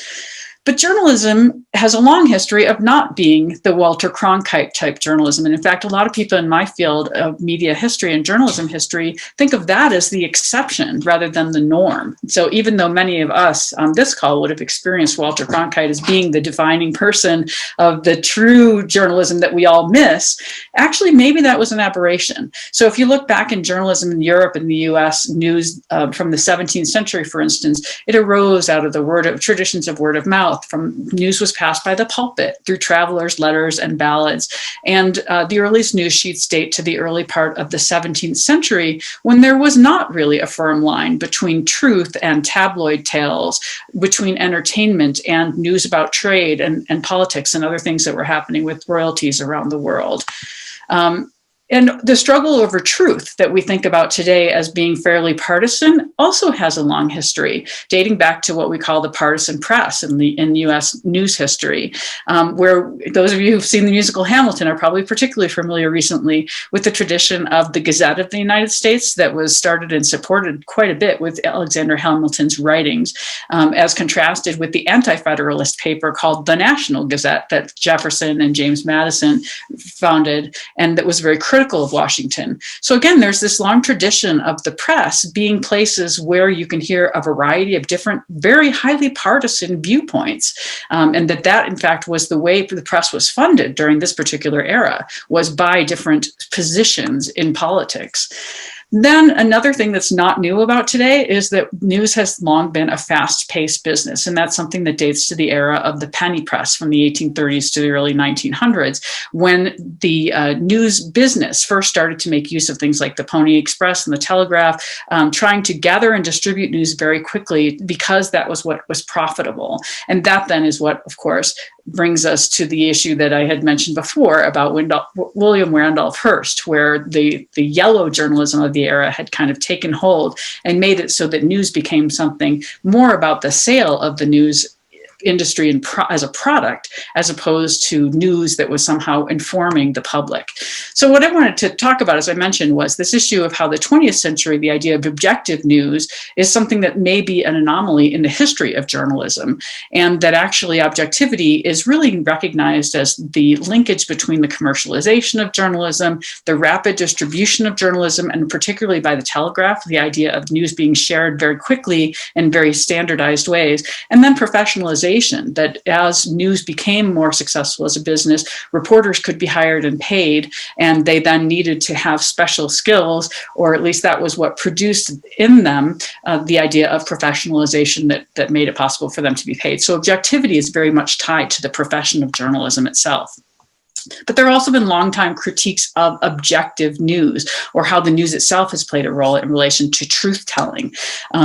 S8: But journalism has a long history of not being the Walter Cronkite type journalism. And in fact, a lot of people in my field of media history and journalism history think of that as the exception rather than the norm. So even though many of us on this call would have experienced Walter Cronkite as being the defining person of the true journalism that we all miss, actually, maybe that was an aberration. So if you look back in journalism in Europe and the US, news from the 17th century, for instance, it arose out of the traditions of word of mouth. From news was passed by the pulpit through travelers, letters, and ballads. And the earliest news sheets date to the early part of the 17th century, when there was not really a firm line between truth and tabloid tales, between entertainment and news about trade and politics and other things that were happening with royalties around the world. And the struggle over truth that we think about today as being fairly partisan also has a long history, dating back to what we call the partisan press in U.S. news history, where those of you who've seen the musical Hamilton are probably particularly familiar recently with the tradition of the Gazette of the United States that was started and supported quite a bit with Alexander Hamilton's writings, as contrasted with the anti-federalist paper called the National Gazette that Jefferson and James Madison founded, and that was very critical of Washington. So again, there's this long tradition of the press being places where you can hear a variety of different, very highly partisan viewpoints. And that in fact was the way the press was funded during this particular era, was by different positions in politics. Then another thing that's not new about today is that news has long been a fast-paced business, and that's something that dates to the era of the penny press from the 1830s to the early 1900s, when the news business first started to make use of things like the Pony Express and the Telegraph, trying to gather and distribute news very quickly because that was what was profitable. And that then is what, of course, brings us to the issue that I had mentioned before about William Randolph Hearst, where the yellow journalism of the era had kind of taken hold and made it so that news became something more about the sale of the news industry and as a product, as opposed to news that was somehow informing the public. So what I wanted to talk about, as I mentioned, was this issue of how the 20th century, the idea of objective news, is something that may be an anomaly in the history of journalism, and that actually objectivity is really recognized as the linkage between the commercialization of journalism, the rapid distribution of journalism, and particularly by the telegraph, the idea of news being shared very quickly in very standardized ways, and then professionalization, that as news became more successful as a business, reporters could be hired and paid, and they then needed to have special skills, or at least that was what produced in them the idea of professionalization that made it possible for them to be paid. So objectivity is very much tied to the profession of journalism itself. But there have also been long-time critiques of objective news, or how the news itself has played a role in relation to truth-telling.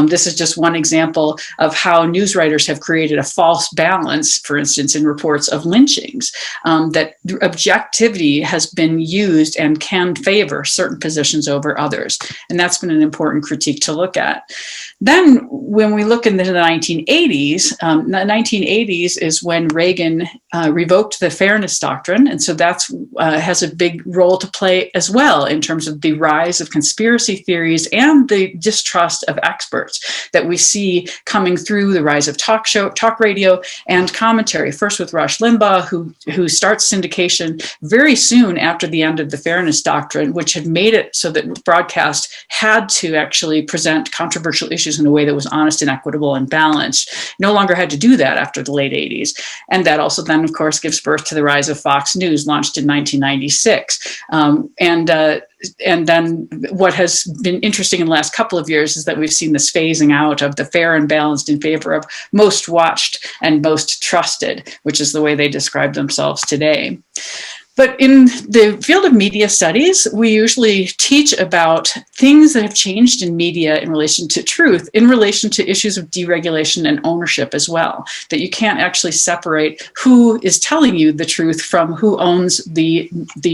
S8: This is just one example of how news writers have created a false balance, for instance, in reports of lynchings, that objectivity has been used and can favor certain positions over others. And that's been an important critique to look at. Then when we look into the 1980s, the 1980s is when Reagan revoked the Fairness Doctrine. And so that's has a big role to play as well in terms of the rise of conspiracy theories and the distrust of experts that we see coming through the rise of talk radio and commentary, first with Rush Limbaugh, who starts syndication very soon after the end of the Fairness Doctrine, which had made it so that broadcast had to actually present controversial issues in a way that was honest and equitable and balanced. No longer had to do that after the late 80s. And that also then, of course, gives birth to the rise of Fox News, launched in 1996. And then what has been interesting in the last couple of years is that we've seen this phasing out of the fair and balanced in favor of most watched and most trusted, which is the way they describe themselves today. But in the field of media studies, we usually teach about things that have changed in media in relation to truth, in relation to issues of deregulation and ownership as well, that you can't actually separate who is telling you the truth from who owns the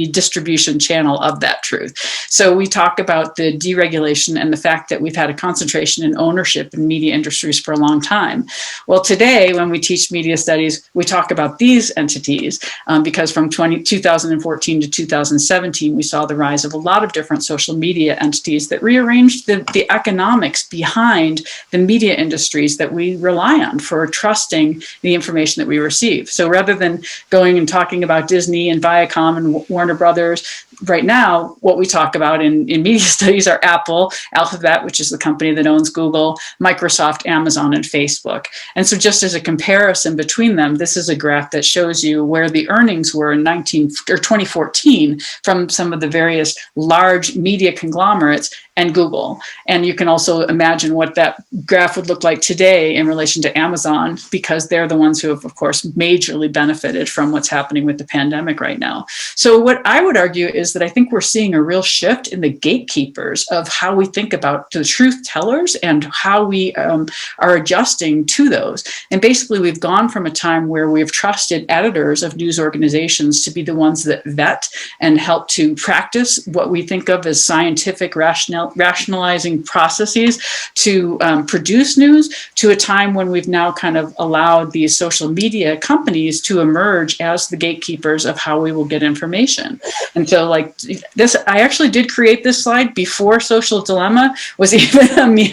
S8: distribution channel of that truth. So we talk about the deregulation and the fact that we've had a concentration in ownership in media industries for a long time. Well, today, when we teach media studies, we talk about these entities because from 2014 to 2017, we saw the rise of a lot of different social media entities that rearranged the economics behind the media industries that we rely on for trusting the information that we receive. So rather than going and talking about Disney and Viacom and Warner Brothers, right now, what we talk about in media studies are Apple, Alphabet, which is the company that owns Google, Microsoft, Amazon, and Facebook. And so just as a comparison between them, this is a graph that shows you where the earnings were in 2014 from some of the various large media conglomerates and Google. And you can also imagine what that graph would look like today in relation to Amazon, because they're the ones who have, of course, majorly benefited from what's happening with the pandemic right now. So what I would argue is that I think we're seeing a real shift in the gatekeepers of how we think about the truth tellers and how we are adjusting to those. And basically, we've gone from a time where we've trusted editors of news organizations to be the ones that vet and help to practice what we think of as scientific rationalizing processes to produce news, to a time when we've now kind of allowed these social media companies to emerge as the gatekeepers of how we will get information. And so like this, I actually did create this slide before Social Dilemma was even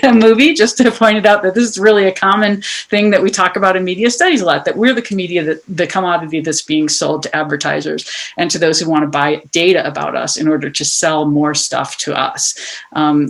S8: a movie, just to point it out that this is really a common thing that we talk about in media studies a lot, that we're the commodity that's being sold to advertisers and to those who want to buy data about us in order to sell more stuff to us.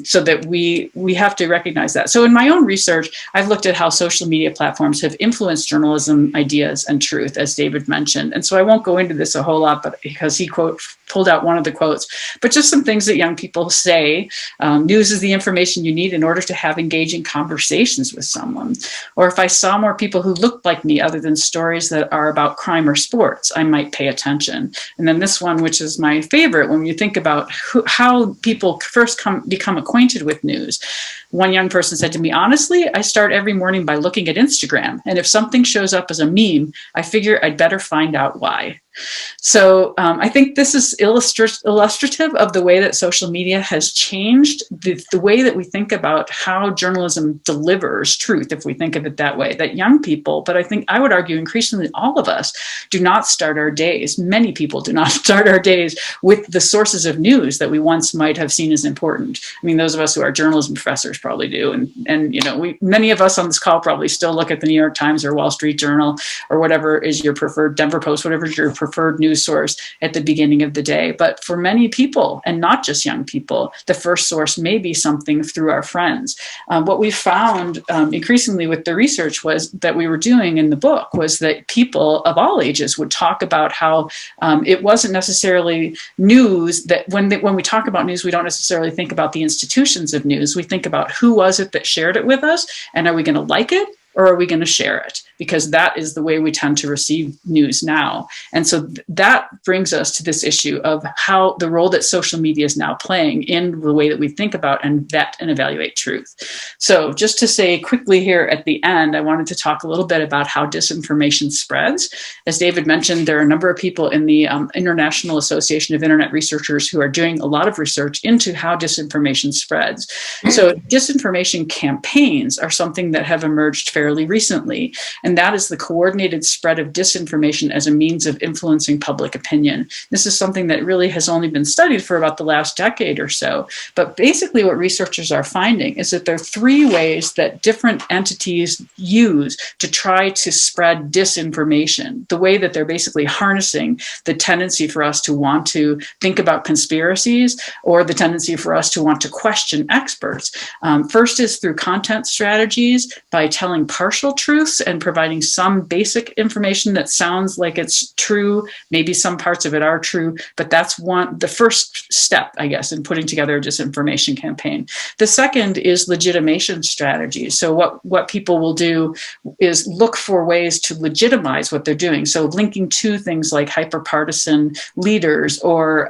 S8: So that we have to recognize that. So in my own research, I've looked at how social media platforms have influenced journalism ideas and truth, as David mentioned. And so I won't go into this a whole lot, but because he pulled out one of the quotes, but just some things that young people say. News is the information you need in order to have engaging conversations with someone. Or if I saw more people who looked like me other than stories that are about crime or sports, I might pay attention. And then this one, which is my favorite, when you think about how people first become acquainted with news. One young person said to me, honestly, I start every morning by looking at Instagram. And if something shows up as a meme, I figure I'd better find out why. So I think this is illustrative of the way that social media has changed the way that we think about how journalism delivers truth, if we think of it that way, that young people, but I would argue increasingly all of us, do not start our days. Many people do not start our days with the sources of news that we once might have seen as important. I mean, those of us who are journalism professors probably do. And you know, many of us on this call probably still look at the New York Times or Wall Street Journal or whatever is your preferred, Denver Post, whatever is your preferred news source at the beginning of the day. But for many people, and not just young people, the first source may be something through our friends. What we found increasingly with the research was that we were doing in the book was that people of all ages would talk about how it wasn't necessarily news, that when we talk about news, we don't necessarily think about the institutions of news. We think about who was it that shared it with us, and are we going to like it? Or are we going to share it? Because that is the way we tend to receive news now. And so that brings us to this issue of how the role that social media is now playing in the way that we think about and vet and evaluate truth. So just to say quickly here at the end, I wanted to talk a little bit about how disinformation spreads. As David mentioned, there are a number of people in the International Association of Internet Researchers who are doing a lot of research into how disinformation spreads. So disinformation campaigns are something that have emerged fairly recently, and that is the coordinated spread of disinformation as a means of influencing public opinion. This is something that really has only been studied for about the last decade or so. But basically what researchers are finding is that there are three ways that different entities use to try to spread disinformation, the way that they're basically harnessing the tendency for us to want to think about conspiracies or the tendency for us to want to question experts. First is through content strategies, by telling partial truths and providing some basic information that sounds like it's true. Maybe some parts of it are true, but that's the first step, I guess, in putting together a disinformation campaign. The second is legitimation strategies. So what people will do is look for ways to legitimize what they're doing. So linking to things like hyperpartisan leaders or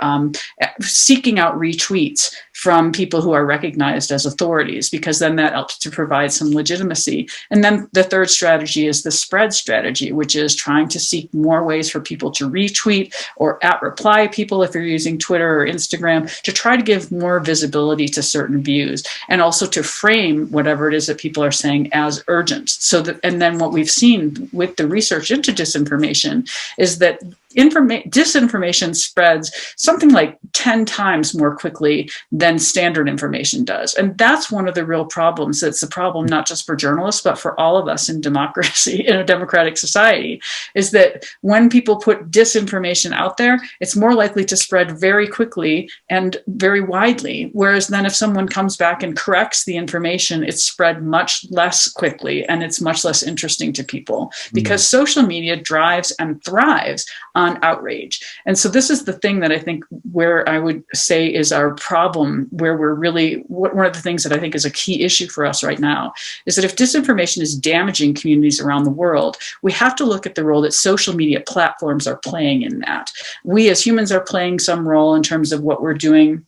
S8: seeking out retweets from people who are recognized as authorities, because then that helps to provide some legitimacy. And then the third strategy is the spread strategy, which is trying to seek more ways for people to retweet or @reply people if you're using Twitter or Instagram, to try to give more visibility to certain views and also to frame whatever it is that people are saying as urgent. And then what we've seen with the research into disinformation is that disinformation spreads something like 10 times more quickly than standard information does. And that's one of the real problems. That's a problem not just for journalists, but for all of us in democracy, in a democratic society, is that when people put disinformation out there, it's more likely to spread very quickly and very widely. Whereas then if someone comes back and corrects the information, it's spread much less quickly and it's much less interesting to people, because social media drives and thrives on outrage. And so this is the thing that I think where I would say is our problem, where we're really, one of the things that I think is a key issue for us right now is that if disinformation is damaging communities around the world, we have to look at the role that social media platforms are playing in that. We as humans are playing some role in terms of what we're doing.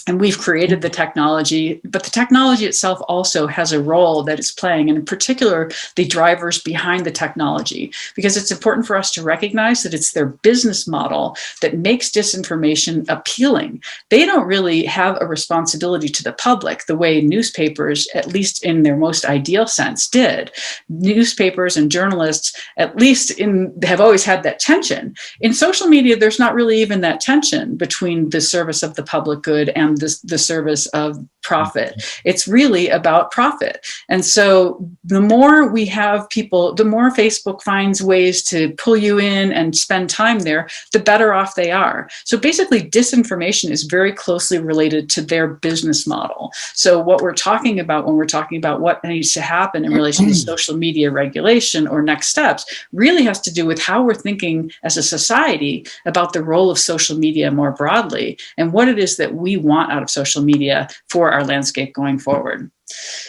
S8: And we've created the technology, but the technology itself also has a role that it's playing, and in particular, the drivers behind the technology, because it's important for us to recognize that it's their business model that makes disinformation appealing. They don't really have a responsibility to the public the way newspapers, at least in their most ideal sense, did. Newspapers and journalists, at least have always had that tension. In social media, there's not really even that tension between the service of the public good and the service of profit. It's really about profit. And so the more we have people, the more Facebook finds ways to pull you in and spend time there, the better off they are. So basically, disinformation is very closely related to their business model. So what we're talking about when we're talking about what needs to happen in relation to social media regulation or next steps really has to do with how we're thinking as a society about the role of social media more broadly and what it is that we want out of social media for our landscape going forward.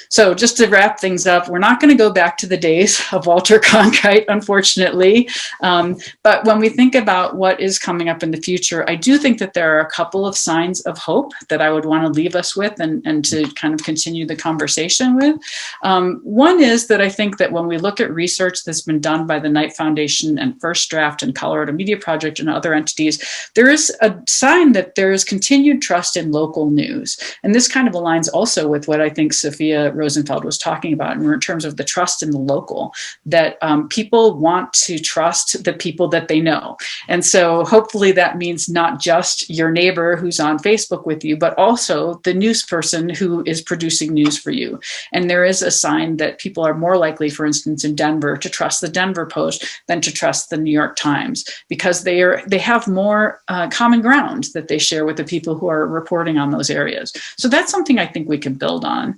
S8: So just to wrap things up, we're not going to go back to the days of Walter Cronkite, unfortunately. But when we think about what is coming up in the future, I do think that there are a couple of signs of hope that I would want to leave us with and to kind of continue the conversation with. One is that I think that when we look at research that's been done by the Knight Foundation and First Draft and Colorado Media Project and other entities, there is a sign that there is continued trust in local news. And this kind of aligns also with what I think Sophia Rosenfeld was talking about in terms of the trust in the local, that people want to trust the people that they know. And so hopefully that means not just your neighbor who's on Facebook with you, but also the news person who is producing news for you. And there is a sign that people are more likely, for instance, in Denver, to trust the Denver Post than to trust the New York Times, because they have more common ground that they share with the people who are reporting on those areas. So that's something I think we can build on.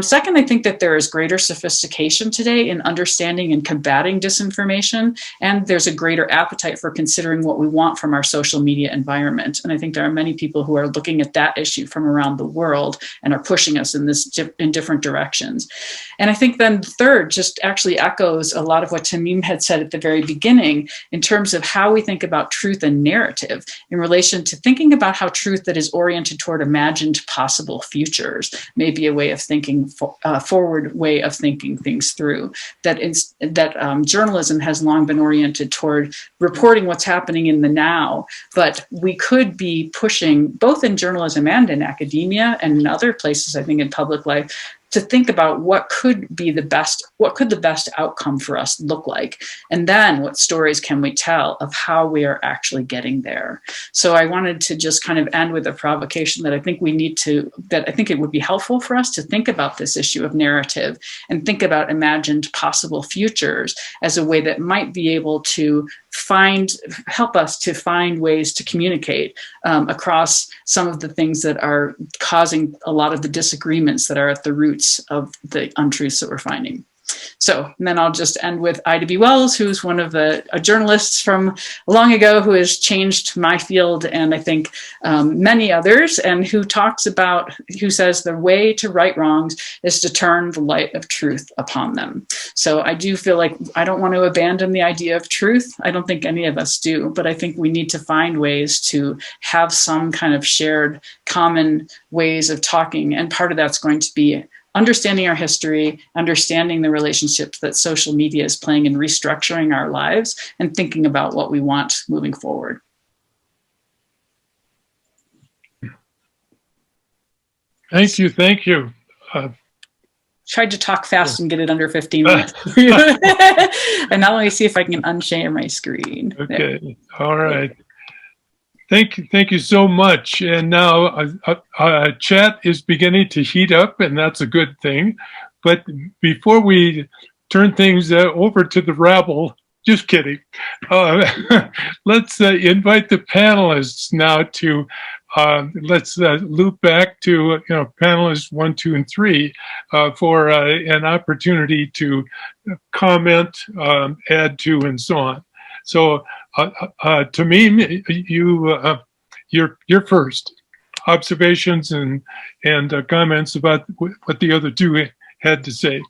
S8: Second, I think that there is greater sophistication today in understanding and combating disinformation, and there's a greater appetite for considering what we want from our social media environment. And I think there are many people who are looking at that issue from around the world and are pushing us in different directions. And I think then third just actually echoes a lot of what Tamim had said at the very beginning in terms of how we think about truth and narrative in relation to thinking about how truth that is oriented toward imagined possible futures may be a way of thinking, forward way of thinking things through, that journalism has long been oriented toward reporting what's happening in the now, but we could be pushing both in journalism and in academia and in other places, I think in public life, to think about what could the best outcome for us look like, and then what stories can we tell of how we are actually getting there. So I wanted to just kind of end with a provocation that I think it would be helpful for us to think about this issue of narrative and think about imagined possible futures as a way that might be able to help us to find ways to communicate across some of the things that are causing a lot of the disagreements that are at the roots of the untruths that we're finding. So, and then I'll just end with Ida B. Wells, who's one of the journalists from long ago who has changed my field and I think many others, and who says the way to right wrongs is to turn the light of truth upon them. So I do feel like I don't want to abandon the idea of truth. I don't think any of us do, but I think we need to find ways to have some kind of shared common ways of talking. And part of that's going to be understanding our history, understanding the relationships that social media is playing in restructuring our lives, and thinking about what we want moving forward.
S1: Thank you.
S8: Tried to talk fast and get it under 15 minutes. And now let me see if I can unshare my screen.
S1: Okay, there. All right. Thank you so much. And now chat is beginning to heat up, and that's a good thing. But before we turn things over to the rabble, just kidding. Let's invite the panelists now to, let's loop back to panelists 1, 2, and 3 for an opportunity to comment, add to, and so on. So Tamim, you're first. Observations and comments about what the other two had to say.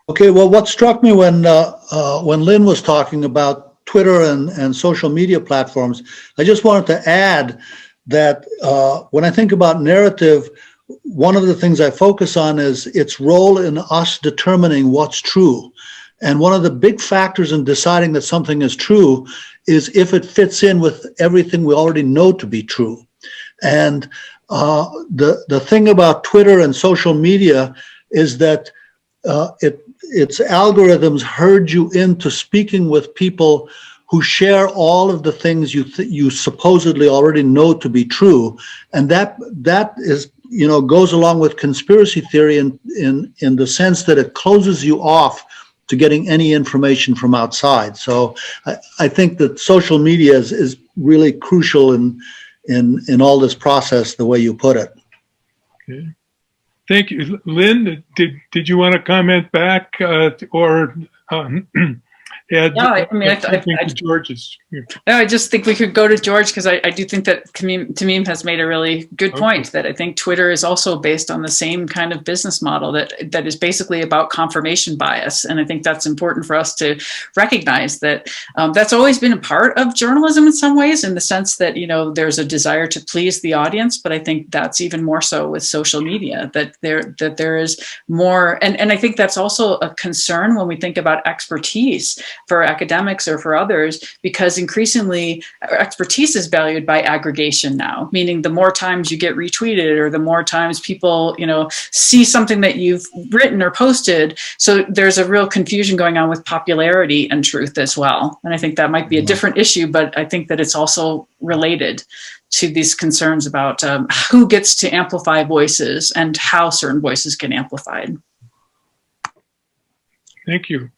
S2: Okay, well, what struck me when Lynn was talking about Twitter and social media platforms, I just wanted to add that when I think about narrative, one of the things I focus on is its role in us determining what's true. And one of the big factors in deciding that something is true is if it fits in with everything we already know to be true. And the thing about Twitter and social media is that its algorithms herd you into speaking with people who share all of the things you supposedly already know to be true, and that is, you know, goes along with conspiracy theory in the sense that it closes you off to getting any information from outside. So I think that social media is really crucial in all this process, the way you put it.
S1: Okay. Thank you. Lynn, did you want to comment back or add
S8: No, I mean,
S1: something to George's?
S8: No, I just think we could go to George because I do think that Tamim has made a really good point, that I think Twitter is also based on the same kind of business model that is basically about confirmation bias. And I think that's important for us to recognize that that's always been a part of journalism in some ways, in the sense that, you know, there's a desire to please the audience. But I think that's even more so with social media, that there is more. And I think that's also a concern when we think about expertise for academics or for others, because increasingly expertise is valued by aggregation now, meaning the more times you get retweeted or the more times people, you know, see something that you've written or posted. So there's a real confusion going on with popularity and truth as well. And I think that might be a different issue, but I think that it's also related to these concerns about who gets to amplify voices and how certain voices get amplified.
S1: Thank you.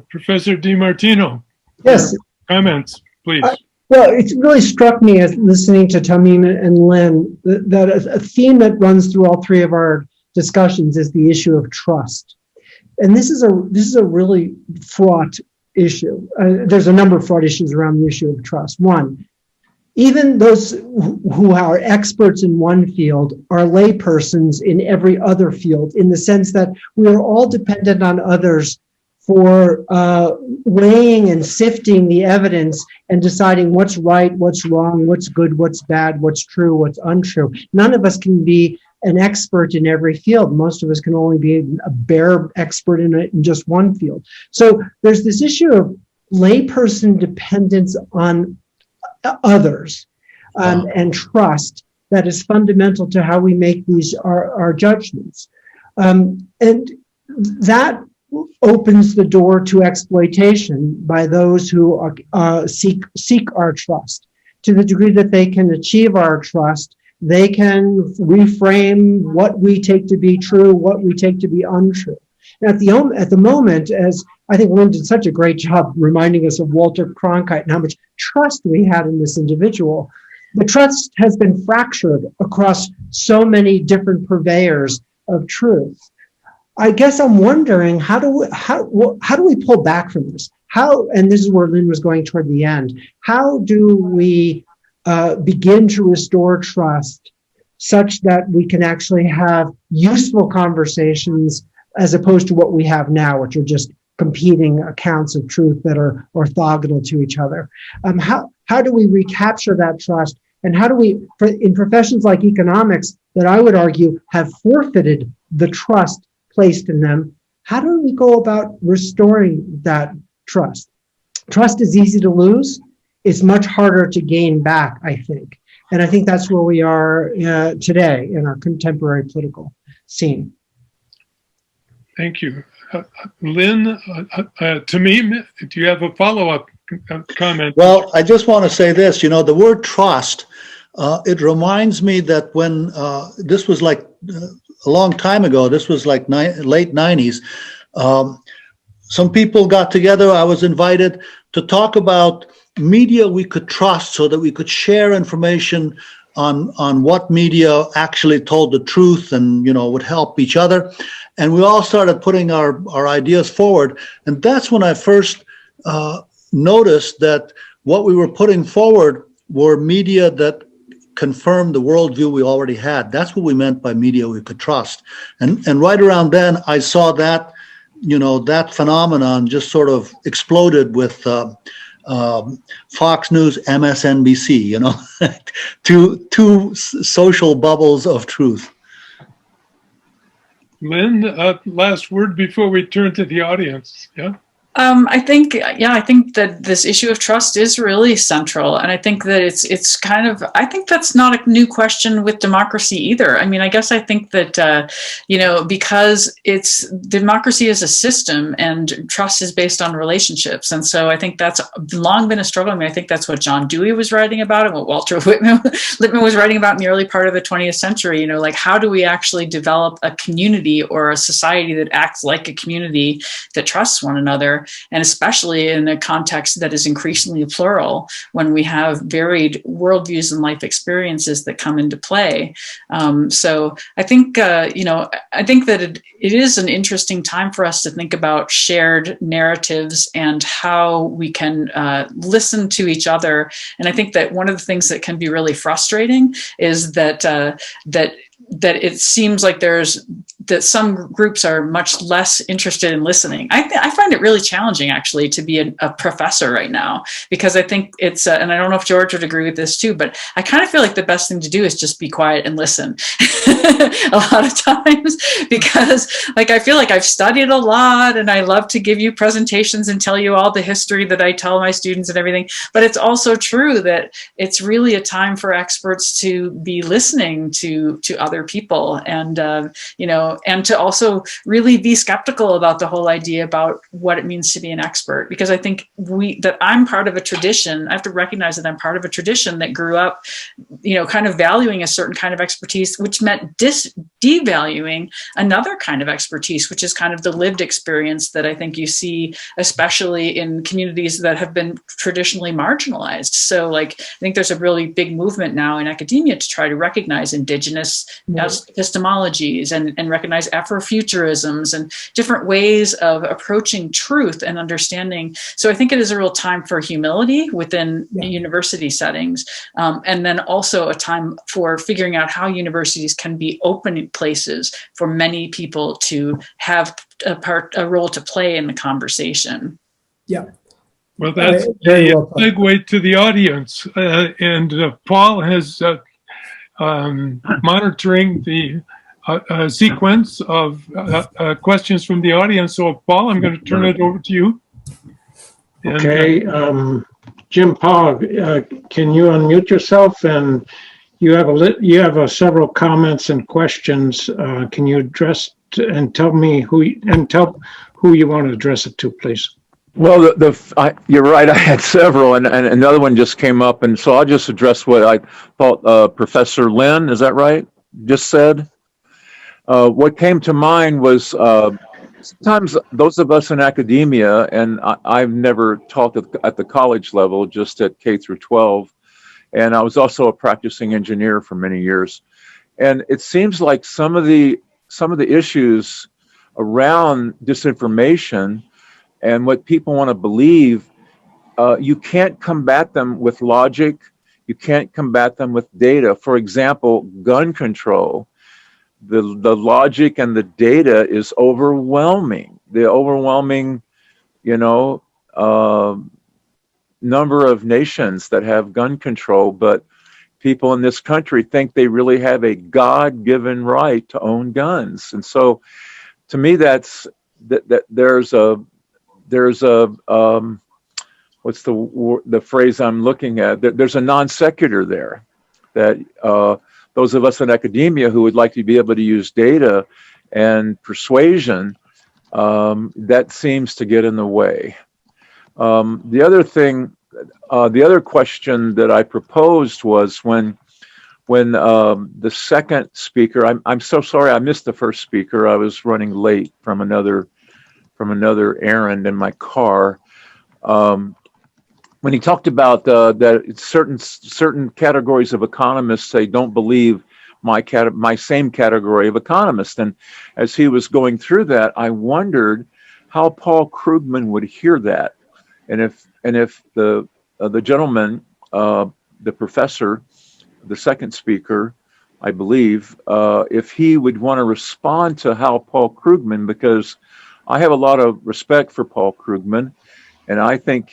S1: Professor DeMartino.
S3: Yes.
S1: Comments, please.
S3: Well, it really struck me as listening to Tamim and Lynn that a theme that runs through all three of our discussions is the issue of trust. And this is a really fraught issue. There's a number of fraught issues around the issue of trust. One, even those who are experts in one field are laypersons in every other field, in the sense that we are all dependent on others for weighing and sifting the evidence and deciding what's right, what's wrong, what's good, what's bad, what's true, what's untrue. None of us can be an expert in every field. Most of us can only be a bare expert in just one field. So there's this issue of layperson dependence on others and trust that is fundamental to how we make our judgments. And that opens the door to exploitation by those who seek our trust. To the degree that they can achieve our trust, they can reframe what we take to be true, what we take to be untrue. And at the moment, as I think Lynn did such a great job reminding us of Walter Cronkite and how much trust we had in this individual, the trust has been fractured across so many different purveyors of truth. I guess I'm wondering, how do we pull back from this? And this is where Lynn was going toward the end, how do we begin to restore trust such that we can actually have useful conversations as opposed to what we have now, which are just competing accounts of truth that are orthogonal to each other? How do we recapture that trust? And how do we, in professions like economics, that I would argue have forfeited the trust placed in them, how do we go about restoring that trust? Trust is easy to lose. It's much harder to gain back, I think. And I think that's where we are today in our contemporary political scene.
S1: Thank you. Lynn, Tamim, do you have a follow-up comment?
S2: Well, I just want to say this, you know, the word trust, it reminds me that when this was like a long time ago, this was like late 90s, some people got together, I was invited to talk about media we could trust so that we could share information on what media actually told the truth and, you know, would help each other. And we all started putting our ideas forward. And that's when I first noticed that what we were putting forward were media that confirmed the worldview we already had. That's what we meant by media we could trust. And right around then, I saw that, that phenomenon just sort of exploded with Fox News, MSNBC, two social bubbles of truth.
S1: Lynn, last word before we turn to the audience. Yeah.
S8: I think that this issue of trust is really central. And I think that it's kind of, I think that's not a new question with democracy either. I mean, I guess I think that, because democracy is a system and trust is based on relationships. And so I think that's long been a struggle. I mean, I think that's what John Dewey was writing about and what Walter Lippmann was writing about in the early part of the 20th century, like how do we actually develop a community or a society that acts like a community that trusts one another? And especially in a context that is increasingly plural, when we have varied worldviews and life experiences that come into play. So I think, I think that it is an interesting time for us to think about shared narratives and how we can listen to each other. And I think that one of the things that can be really frustrating is that it seems like that some groups are much less interested in listening. I find it really challenging, actually, to be a professor right now, because I think it's, and I don't know if George would agree with this too, but I kind of feel like the best thing to do is just be quiet and listen a lot of times, because I feel like I've studied a lot and I love to give you presentations and tell you all the history that I tell my students and everything. But it's also true that it's really a time for experts to be listening to other people and, and to also really be skeptical about the whole idea about what it means to be an expert. Because I think that I'm part of a tradition. I have to recognize that I'm part of a tradition that grew up, kind of valuing a certain kind of expertise, which meant devaluing another kind of expertise, which is kind of the lived experience that I think you see, especially in communities that have been traditionally marginalized. So I think there's a really big movement now in academia to try to recognize indigenous epistemologies and recognize Afrofuturisms and different ways of approaching truth and understanding. So I think it is a real time for humility within university settings. And then also a time for figuring out how universities can be open places for many people to have a role to play in the conversation.
S3: Yeah.
S1: Well, that's a segue to the audience. And Paul has monitoring the sequence of questions from the audience. So, Paul, I'm going to turn it over to you. And,
S6: okay. Jim Paul, can you unmute yourself? And you have several comments and questions. Can you address and tell me who you want to address it to, please?
S9: Well, you're right. I had several, and another one just came up, and so I'll just address what I thought Professor Lynn, is that right, just said. What came to mind was sometimes those of us in academia, and I've never taught at the college level, just at K through 12, and I was also a practicing engineer for many years, and it seems like some of the issues around disinformation and what people want to believe, you can't combat them with logic. You can't combat them with data. For example, gun control, the logic and the data is overwhelming. The overwhelming, number of nations that have gun control, but people in this country think they really have a God-given right to own guns. And so, to me, that's that there's a what's the phrase I'm looking at? There's a non sequitur there, that those of us in academia who would like to be able to use data and persuasion, that seems to get in the way. The other question that I proposed was when the second speaker, I'm so sorry I missed the first speaker. I was running late from another errand in my car. When he talked about that certain categories of economists say don't believe my same category of economist, and as he was going through that, I wondered how Paul Krugman would hear that, and if the gentleman, the professor, the second speaker, I believe, if he would want to respond to how Paul Krugman, because I have a lot of respect for Paul Krugman, and I think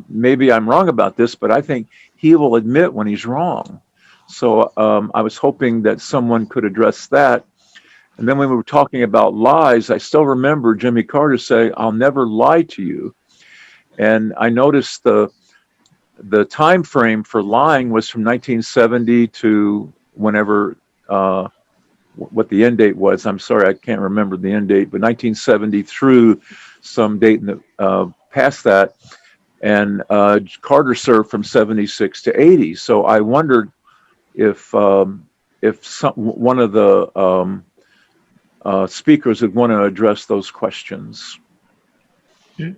S9: maybe I'm wrong about this, but I think he will admit when he's wrong. So I was hoping that someone could address that. And then when we were talking about lies, I still remember Jimmy Carter say, "I'll never lie to you." And I noticed the time frame for lying was from 1970 to whenever, what the end date was. I'm sorry, I can't remember the end date, but 1970 through some date in the, past that. And Carter served from 76 to 80. So I wondered if one of the speakers would want to address those questions.
S1: Okay.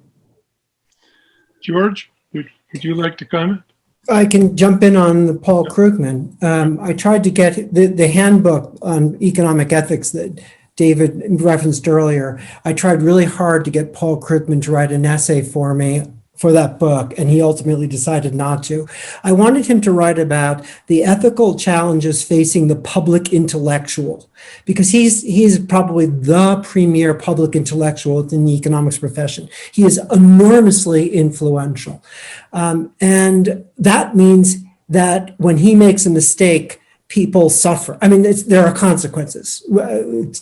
S1: George, would you like to comment?
S3: I can jump in on the Paul Krugman. I tried to get the handbook on economic ethics that David referenced earlier. I tried really hard to get Paul Krugman to write an essay for me for that book, and he ultimately decided not to. I wanted him to write about the ethical challenges facing the public intellectual, because he's probably the premier public intellectual in the economics profession. He is enormously influential. And that means that when he makes a mistake, people suffer. I mean, there are consequences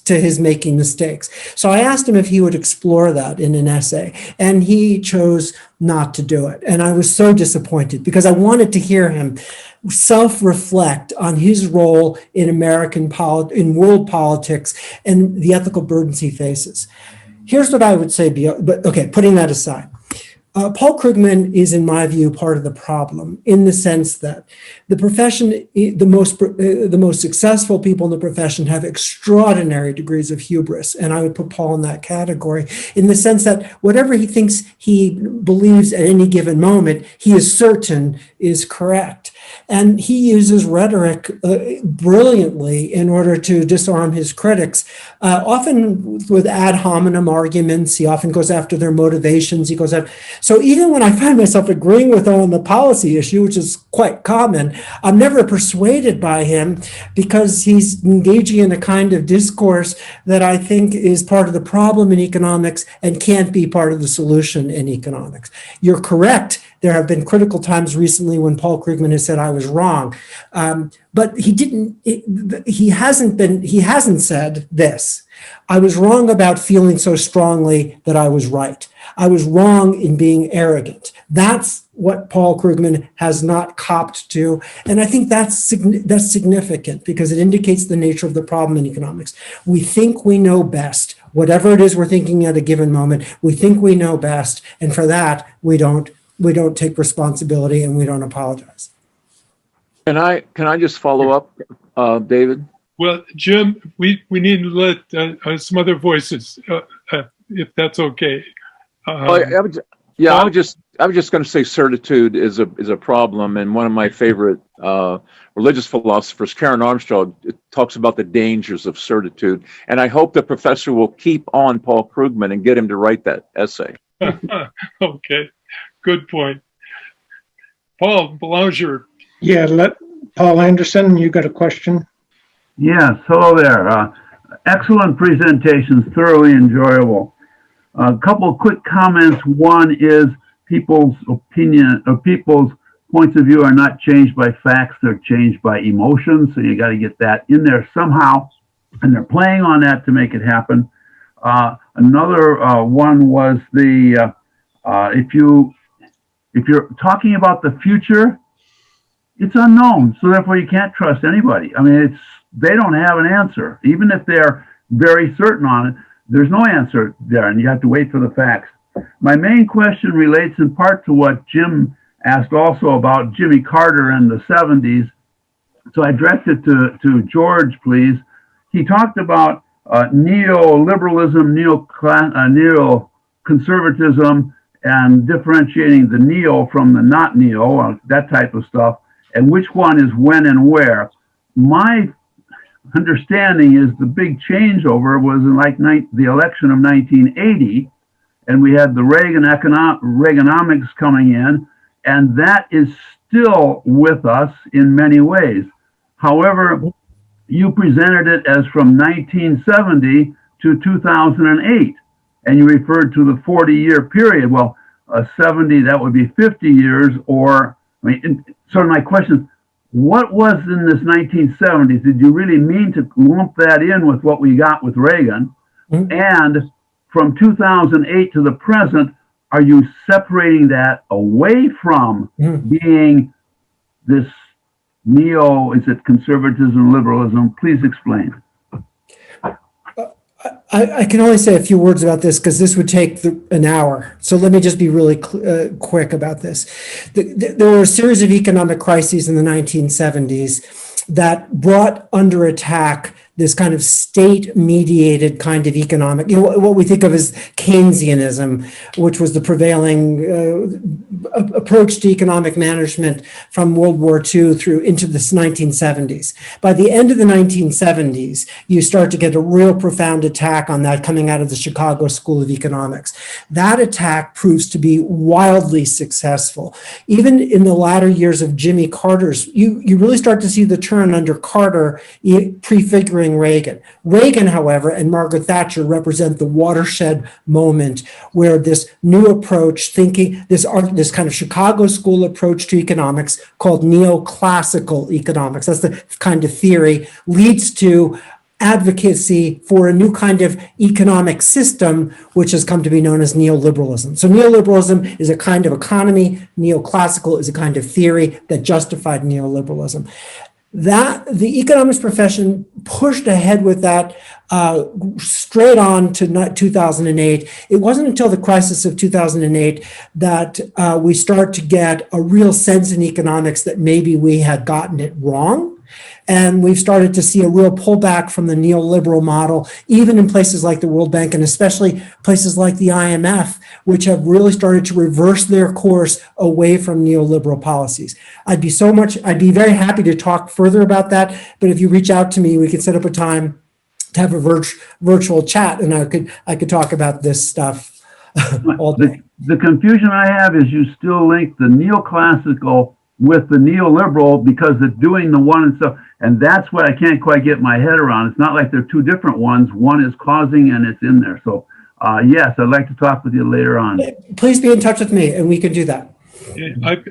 S3: to his making mistakes. So I asked him if he would explore that in an essay, and he chose not to do it. And I was so disappointed because I wanted to hear him self-reflect on his role in in world politics and the ethical burdens he faces. Here's what I would say, but okay, putting that aside. Paul Krugman is, in my view, part of the problem in the sense that the profession, the most successful people in the profession have extraordinary degrees of hubris, and I would put Paul in that category in the sense that whatever he thinks he believes at any given moment, he is certain is correct. And he uses rhetoric brilliantly in order to disarm his critics, often with ad hominem arguments. He often goes after their motivations. He goes after. So even when I find myself agreeing with him on the policy issue, which is quite common, I'm never persuaded by him because he's engaging in a kind of discourse that I think is part of the problem in economics and can't be part of the solution in economics. You're correct. There have been critical times recently when Paul Krugman has said I was wrong, but he hasn't said this. I was wrong about feeling so strongly that I was right. I was wrong in being arrogant. That's what Paul Krugman has not copped to, and I think that's significant because it indicates the nature of the problem in economics. We think we know best. Whatever it is we're thinking at a given moment, we think we know best, and for that we don't take responsibility and we don't apologize.
S9: Can I just follow up, David?
S1: Well, Jim, we need to let some other voices, if that's okay.
S9: I was just going to say certitude is a problem, and one of my favorite religious philosophers, Karen Armstrong, talks about the dangers of certitude. And I hope the professor will keep on Paul Krugman and get him to write that essay.
S1: Okay, good point. Paul Belanger.
S6: Yeah, Paul Anderson, you got a question?
S10: Yes, hello there. Excellent presentations, thoroughly enjoyable. A couple of quick comments. One is people's opinion or people's points of view are not changed by facts, they're changed by emotions. So you got to get that in there somehow. And they're playing on that to make it happen. Another one was if you're talking about the future, it's unknown. So therefore you can't trust anybody. I mean, they don't have an answer. Even if they're very certain on it, there's no answer there, and you have to wait for the facts. My main question relates in part to what Jim asked also about Jimmy Carter in the 70s. So I direct it to George, please. He talked about neoliberalism, neoconservatism, and differentiating the neo from the not neo, that type of stuff, and which one is when and where. My understanding is the big changeover was in the election of 1980, and we had the Reaganomics coming in, and that is still with us in many ways. However, you presented it as from 1970 to 2008, and you referred to the 40-year period. Well, 70, that would be 50 years, or, I mean, so my question is, what was in this 1970s? Did you really mean to lump that in with what we got with Reagan?
S3: Mhm.
S10: And from 2008 to the present, are you separating that away from being this is it conservatism, liberalism? Please explain.
S3: I can only say a few words about this because this would take an hour. So let me just be really quick about this. There were a series of economic crises in the 1970s that brought under attack this kind of state-mediated kind of economic, what we think of as Keynesianism, which was the prevailing approach to economic management from World War II through into the 1970s. By the end of the 1970s, you start to get a real profound attack on that coming out of the Chicago School of Economics. That attack proves to be wildly successful. Even in the latter years of Jimmy Carter's, you really start to see the turn under Carter prefiguring Reagan. Reagan, however, and Margaret Thatcher represent the watershed moment where this new approach, thinking this kind of Chicago school approach to economics called neoclassical economics, that's the kind of theory, leads to advocacy for a new kind of economic system, which has come to be known as neoliberalism. So neoliberalism is a kind of economy, neoclassical is a kind of theory that justified neoliberalism. That the economics profession pushed ahead with that straight on to 2008. It wasn't until the crisis of 2008 that we start to get a real sense in economics that maybe we had gotten it wrong. And we've started to see a real pullback from the neoliberal model, even in places like the World Bank and especially places like the IMF, which have really started to reverse their course away from neoliberal policies. I'd be very happy to talk further about that. But if you reach out to me, we could set up a time to have a virtual chat, and I could talk about this stuff all day.
S10: The confusion I have is you still link the neoclassical with the neoliberal because it's doing the one and stuff. And that's what I can't quite get my head around. It's not like they're two different ones. One is causing and it's in there. So yes, I'd like to talk with you later on.
S3: Please be in touch with me and we can do that.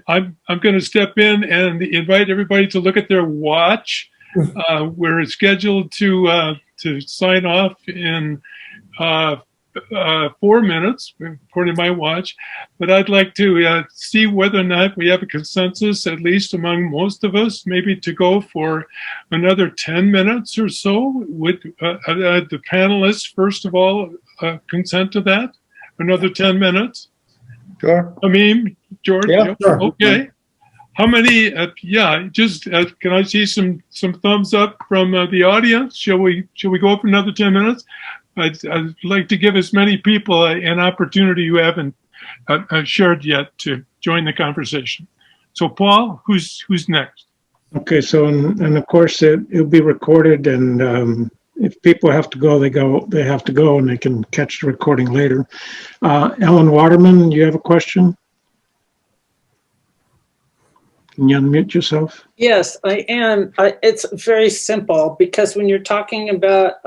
S1: I'm going to step in and invite everybody to look at their watch. We're scheduled to sign off in 4 minutes, according to my watch. But I'd like to see whether or not we have a consensus, at least among most of us, maybe to go for another 10 minutes or so. Would the panelists, first of all, consent to that? Another 10 minutes?
S2: Sure.
S1: Tamim, George?
S2: Yeah, sure.
S1: Okay. How many? Can I see some thumbs up from the audience? Shall we go for another 10 minutes? I'd like to give as many people an opportunity who haven't shared yet to join the conversation. So, Paul, who's next?
S6: Okay, so and of course it'll be recorded, and if people have to go, they have to go, and they can catch the recording later. Ellen Waterman, you have a question? Can you unmute yourself?
S11: Yes, I am. It's very simple because when you're talking about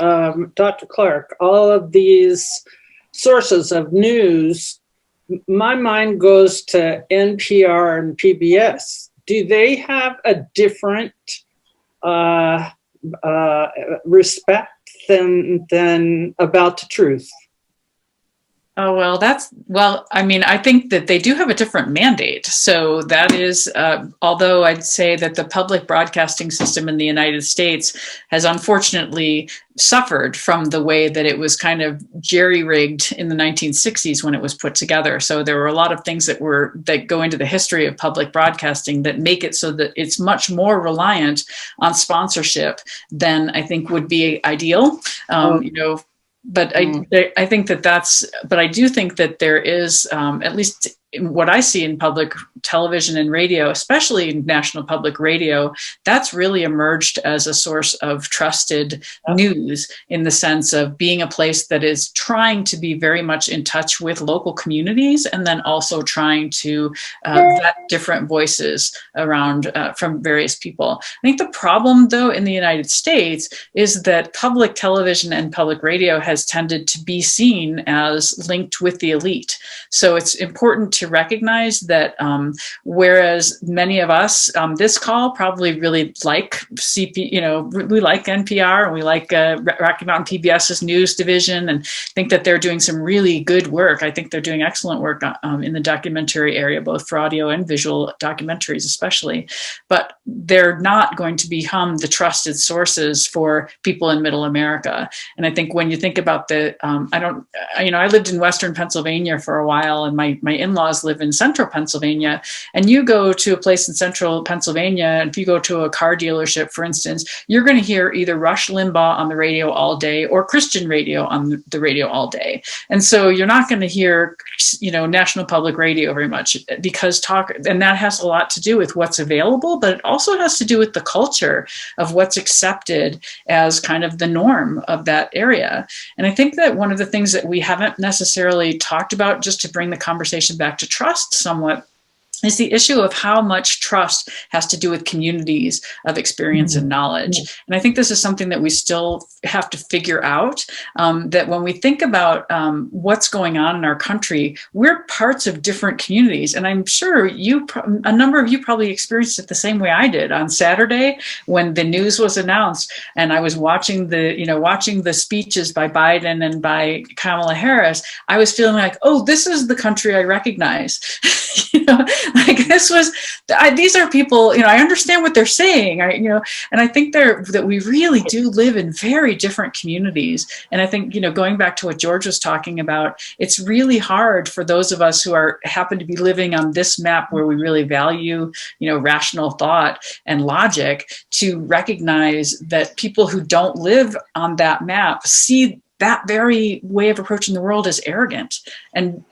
S11: Dr. Clark, all of these sources of news, my mind goes to NPR and PBS. Do they have a different respect than About the Truth?
S8: Oh, well, I mean, I think that they do have a different mandate. So that is, although I'd say that the public broadcasting system in the United States has unfortunately suffered from the way that it was kind of jerry-rigged in the 1960s when it was put together. So there were a lot of things that go into the history of public broadcasting that make it so that it's much more reliant on sponsorship than I think would be ideal. But I think but I do think that there is, at least what I see in public television and radio, especially National Public Radio, that's really emerged as a source of trusted news, in the sense of being a place that is trying to be very much in touch with local communities, and then also trying to vet different voices around from various people. I think the problem, though, in the United States is that public television and public radio has tended to be seen as linked with the elite. So it's important to recognize that whereas many of us on this call probably really like we like NPR, and we like Rocky Mountain PBS's news division, and think that they're doing some really good work. I think they're doing excellent work in the documentary area, both for audio and visual documentaries especially, but they're not going to become the trusted sources for people in Middle America. And I think when you think about I lived in Western Pennsylvania for a while, and my in-laws live in Central Pennsylvania, and you go to a place in Central Pennsylvania, and if you go to a car dealership, for instance, you're going to hear either Rush Limbaugh on the radio all day or Christian radio on the radio all day. And so you're not going to hear, National Public Radio very much, because and that has a lot to do with what's available, but it also has to do with the culture of what's accepted as kind of the norm of that area. And I think that one of the things that we haven't necessarily talked about, just to bring the conversation back to trust somewhat, is the issue of how much trust has to do with communities of experience and knowledge. And I think this is something that we still have to figure out, that when we think about what's going on in our country, we're parts of different communities. And I'm sure a number of you probably experienced it the same way I did. On Saturday, when the news was announced, and I was watching the speeches by Biden and by Kamala Harris, I was feeling like, oh, this is the country I recognize. These are people, I understand what they're saying, and I think that we really do live in very different communities. And I think, going back to what George was talking about, it's really hard for those of us who happen to be living on this map where we really value, rational thought and logic, to recognize that people who don't live on that map see that very way of approaching the world as arrogant. And,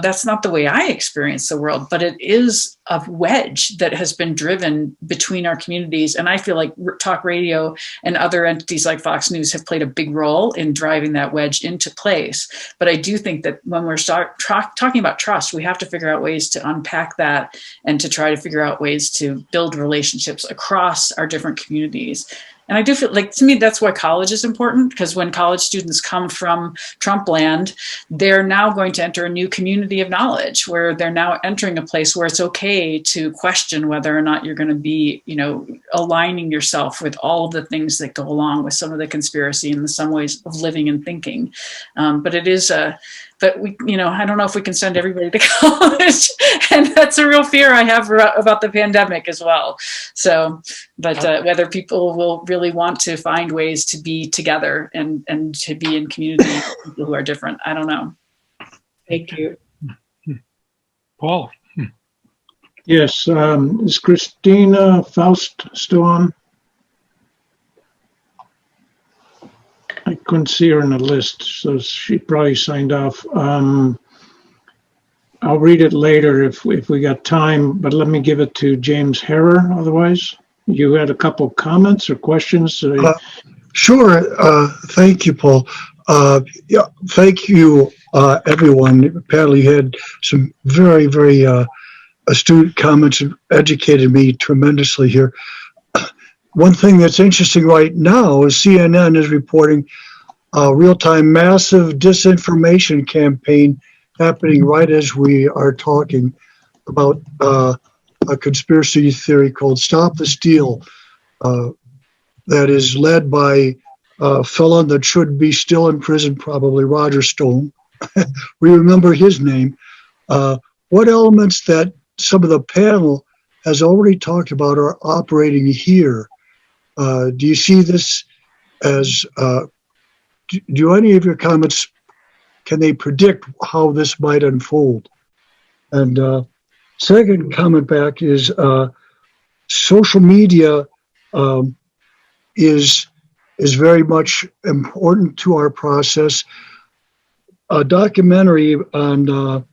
S8: that's not the way I experience the world, but it is a wedge that has been driven between our communities. And I feel like talk radio and other entities like Fox News have played a big role in driving that wedge into place. But I do think that when we're talking about trust, we have to figure out ways to unpack that, and to try to figure out ways to build relationships across our different communities. And I do feel like, to me, that's why college is important, because when college students come from Trump land, they're now going to enter a new community of knowledge, where they're now entering a place where it's okay to question whether or not you're going to be, aligning yourself with all of the things that go along with some of the conspiracy and some ways of living and thinking. But it is but we, I don't know if we can send everybody to college, and that's a real fear I have about the pandemic as well. So, but whether people will really want to find ways to be together and to be in community with people who are different, I don't know. Thank you.
S1: Paul.
S6: Yes, is Christina Faust still on? I couldn't see her in the list, so she probably signed off. I'll read it later if we got time, but let me give it to James Harrer. Otherwise, you had a couple comments or questions?
S12: Sure. Thank you, Paul. Thank you, everyone. Apparently, you had some very, very astute comments and educated me tremendously here. One thing that's interesting right now is CNN is reporting a real-time massive disinformation campaign happening right as we are talking about a conspiracy theory called Stop the Steal that is led by a fellow that should be still in prison, probably Roger Stone. We remember his name. What elements that some of the panel has already talked about are operating here? Do you see this as, do any of your comments, can they predict how this might unfold? And second comment back is social media is very much important to our process. A documentary on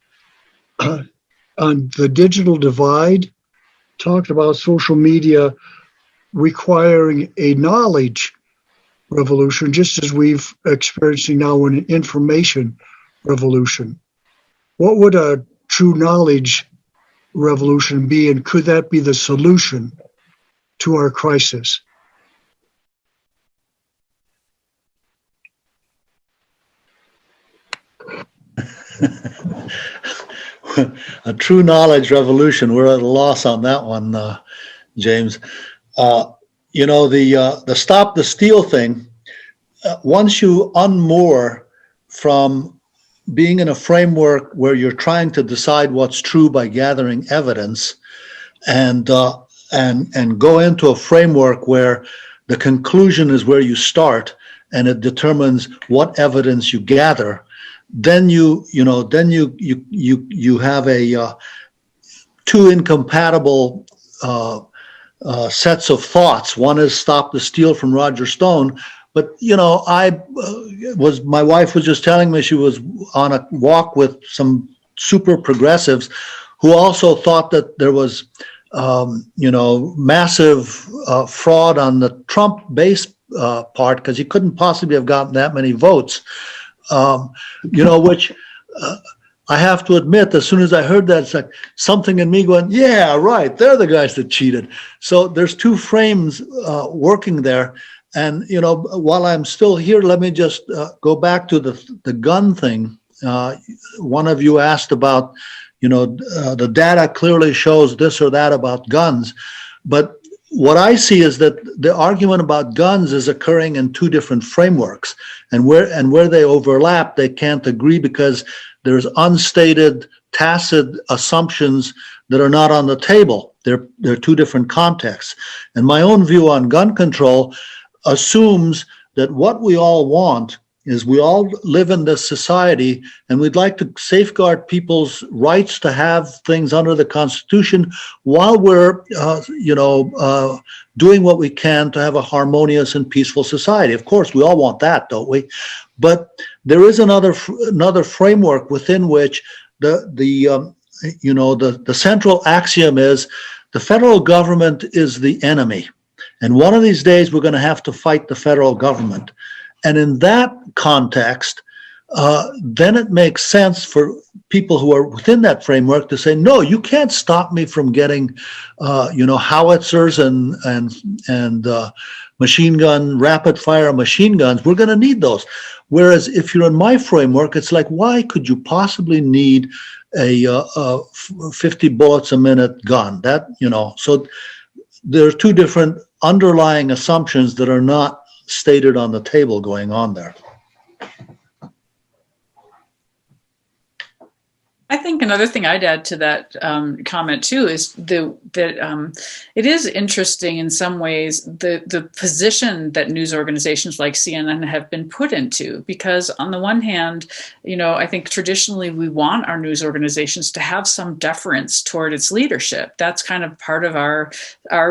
S12: on the digital divide, talked about social media requiring a knowledge revolution, just as we've experiencing now an information revolution. What would a true knowledge revolution be, and could that be the solution to our crisis?
S2: A true knowledge revolution. We're at a loss on that one, James. You know, the stop the steal thing, once you unmoor from being in a framework where you're trying to decide what's true by gathering evidence, and go into a framework where the conclusion is where you start and it determines what evidence you gather, then you have a two incompatible sets of thoughts. One is stop the steal from Roger Stone, but you know, my wife was just telling me she was on a walk with some super progressives who also thought that there was massive fraud on the Trump base part, because he couldn't possibly have gotten that many votes. Which I have to admit, as soon as I heard that, it's like something in me going, yeah, right, they're the guys that cheated. So there's two frames working there. And, while I'm still here, let me just go back to the gun thing. One of you asked about, the data clearly shows this or that about guns. But what I see is that the argument about guns is occurring in two different frameworks, and where they overlap, they can't agree because there's unstated, tacit assumptions that are not on the table. They're two different contexts. And my own view on gun control assumes that what we all want is we all live in this society and we'd like to safeguard people's rights to have things under the Constitution while we're, doing what we can to have a harmonious and peaceful society. Of course, we all want that, don't we? But there is another framework within which the central axiom is the federal government is the enemy. And one of these days, we're going to have to fight the federal government. And in that context, then it makes sense for people who are within that framework to say, no, you can't stop me from getting, howitzers and machine gun, rapid fire machine guns. We're going to need those. Whereas if you're in my framework, it's like, why could you possibly need a 50 bullets a minute gun? So there are two different underlying assumptions that are not stated on the table going on there.
S8: I think another thing I'd add to that comment too is that it is interesting in some ways the position that news organizations like CNN have been put into, because on the one hand, I think traditionally we want our news organizations to have some deference toward its leadership. That's kind of part of our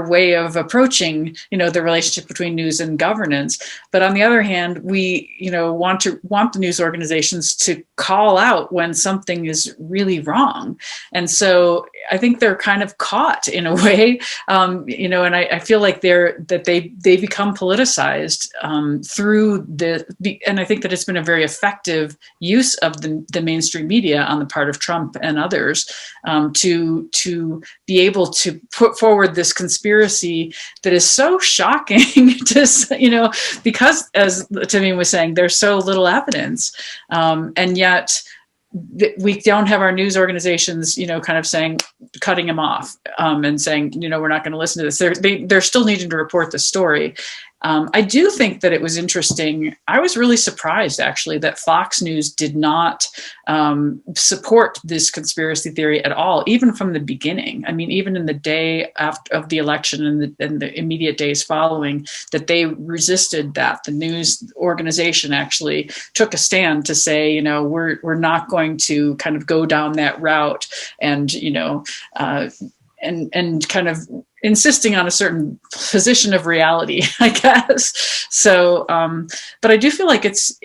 S8: way of approaching the relationship between news and governance. But on the other hand, we want the news organizations to call out when something is really wrong. And so I think they're kind of caught in a way, and I feel like they become politicized through and I think that it's been a very effective use of the mainstream media on the part of Trump and others to be able to put forward this conspiracy that is so shocking because, as Tamim was saying, there's so little evidence, and yet we don't have our news organizations, kind of cutting him off and saying, we're not going to listen to this. They're still needing to report the story. I do think that it was interesting. I was really surprised, actually, that Fox News did not support this conspiracy theory at all, even from the beginning. I mean, even in the day of the election and the immediate days following, that they resisted that. The news organization actually took a stand to say, we're not going to kind of go down that route and, and kind of insisting on a certain position of reality, I guess. So, but I do feel like it's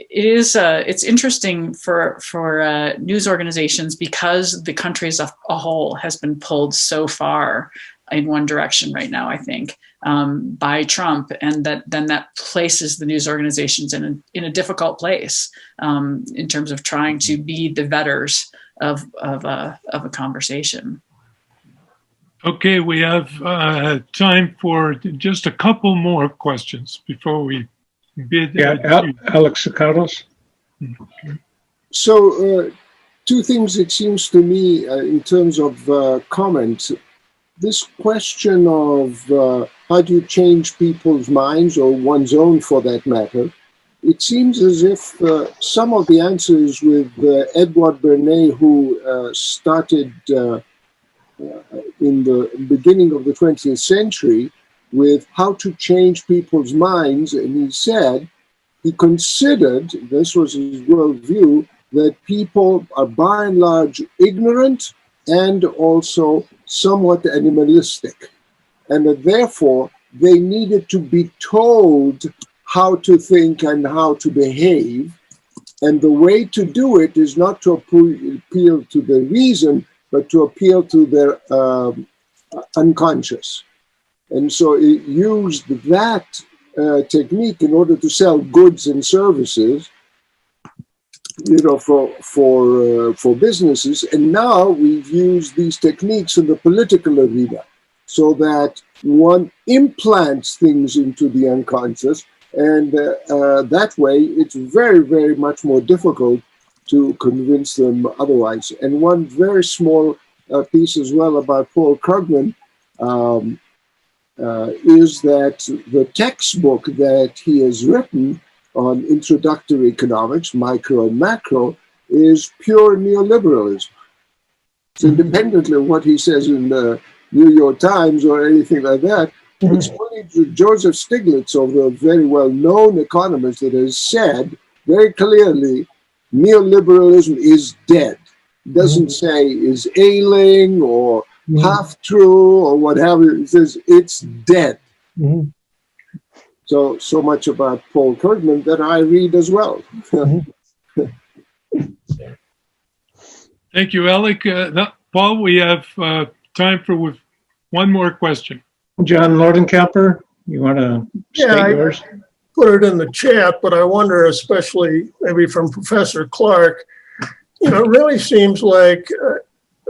S8: interesting for news organizations because the country as a whole has been pulled so far in one direction right now, I think, by Trump, and that places the news organizations in a difficult place in terms of trying to be the vetters of a conversation.
S1: Okay, we have time for just a couple more questions before we bid.
S6: Alex Sakados.
S5: So, two things it seems to me in terms of comments. This question of how do you change people's minds, or one's own for that matter, it seems as if some of the answers with Edward Bernays, who started in the beginning of the 20th century with how to change people's minds, and he said, he considered, this was his worldview, that people are by and large ignorant and also somewhat animalistic, and that therefore they needed to be told how to think and how to behave, and the way to do it is not to appeal to the reason, but to appeal to their unconscious. And so it used that technique in order to sell goods and services, you know, for businesses. And now we've used these techniques in the political arena, so that one implants things into the unconscious, and that way it's very, very much more difficult to convince them otherwise. And one very small piece as well about Paul Krugman is that the textbook that he has written on introductory economics, micro and macro, is pure neoliberalism. So independently of what he says in the New York Times or anything like that, it's only Joseph Stiglitz, of the very well-known economist, that has said very clearly, neoliberalism is dead. It doesn't say is ailing or half true or what have you. It says it's dead. So much about Paul Krugman that I read as well.
S1: Thank you, Alec. Paul, we have time for one more question.
S6: John Nordenkemper, you want to state yours?
S13: Put it in the chat, but I wonder, especially maybe from Professor Clark, you know, it really seems like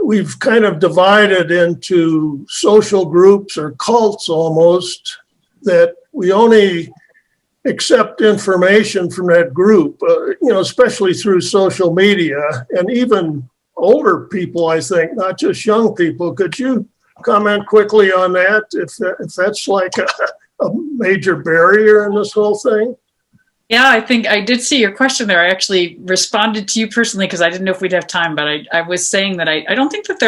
S13: we've kind of divided into social groups or cults almost, that we only accept information from that group, you know, especially through social media, and even older people, I think, not just young people. Could you comment quickly on that, if that's like a major barrier in this whole thing?
S8: Yeah, I think I did see your question there. I actually responded to you personally because I didn't know if we'd have time, but I was saying that I don't think that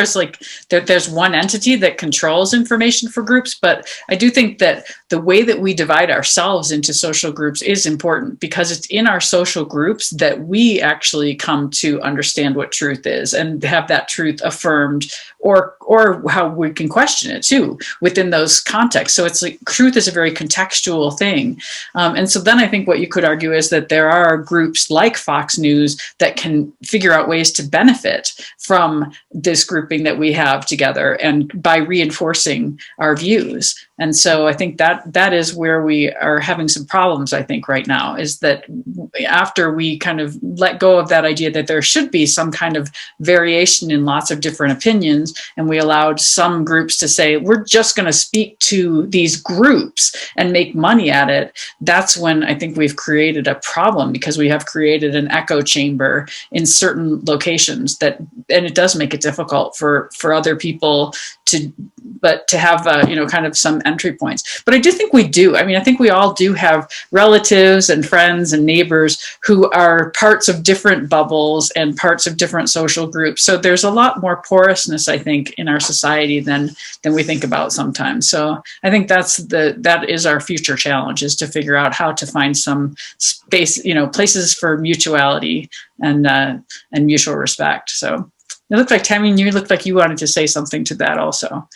S8: there's one entity that controls information for groups, but I do think that the way that we divide ourselves into social groups is important, because it's in our social groups that we actually come to understand what truth is and have that truth affirmed, or how we can question it too within those contexts. So it's like truth is a very contextual thing. And so then I think what you could argue is that there are groups like Fox News that can figure out ways to benefit from this grouping that we have together, and by reinforcing our views. And so I think that is where we are having some problems, I think, right now, is that after we kind of let go of that idea that there should be some kind of variation in lots of different opinions, and we allowed some groups to say, we're just going to speak to these groups and make money at it, that's when I think we've created a problem, because we have created an echo chamber in certain locations and it does make it difficult for other people to have kind of some entry points. But I do think we do. I mean, I think we all do have relatives and friends and neighbors who are parts of different bubbles and parts of different social groups. So there's a lot more porousness, I think, in our society than we think about sometimes. So I think that is our future challenge, is to figure out how to find some space, places for mutuality and mutual respect. So it looked like, Tamim, you looked like you wanted to say something to that also.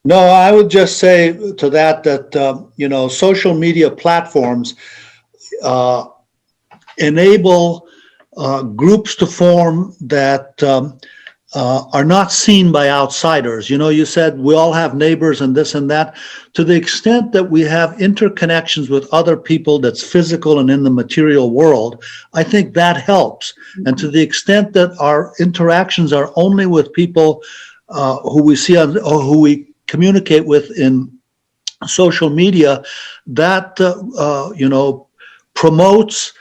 S2: No, I would just say to that, social media platforms enable groups to form that are not seen by outsiders. You said we all have neighbors and this and that. To the extent that we have interconnections with other people that's physical and in the material world, I think that helps. And to the extent that our interactions are only with people who we see on, or who we communicate with in social media, that promotes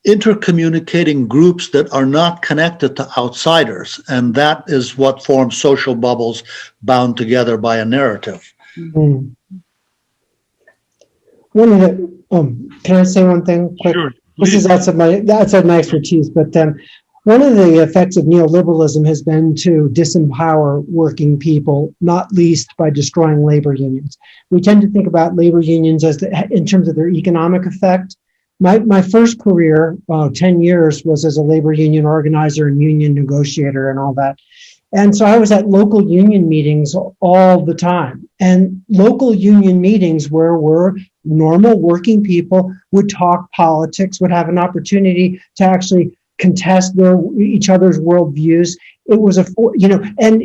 S2: intercommunicating groups that are not connected to outsiders, and that is what forms social bubbles bound together by a narrative.
S3: Mm. Can I say one thing quick?
S1: Sure.
S3: This is outside my expertise, but one of the effects of neoliberalism has been to disempower working people, not least by destroying labor unions. We tend to think about labor unions as in terms of their economic effect. My first career, 10 years, was as a labor union organizer and union negotiator and all that. And so I was at local union meetings all the time. And local union meetings where normal working people would talk politics, would have an opportunity to actually contest each other's worldviews. It was and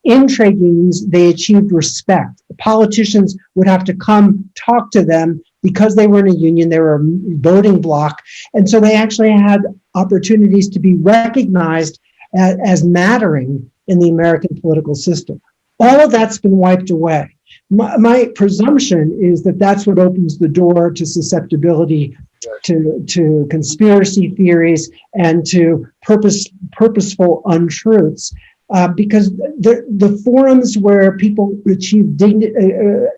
S3: in trade unions, they achieved respect. Politicians would have to come talk to them because they were in a union, they were a voting bloc. And so they actually had opportunities to be recognized as mattering in the American political system. All of that's been wiped away. My presumption is that that's what opens the door to susceptibility to conspiracy theories and to purposeful untruths, because the forums where people achieve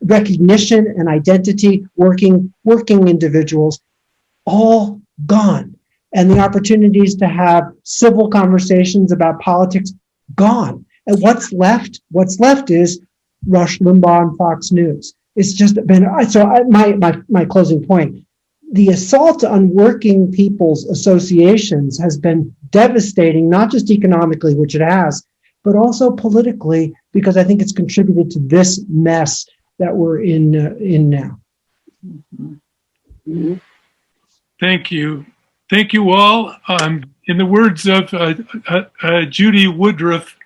S3: recognition and identity, working individuals, all gone. And the opportunities to have civil conversations about politics, gone. And what's left is Rush Limbaugh and Fox News. It's just been, my closing point, the assault on working people's associations has been devastating, not just economically, which it has, but also politically, because I think it's contributed to this mess that we're in now.
S1: Thank you. Thank you all. In the words of Judy Woodruff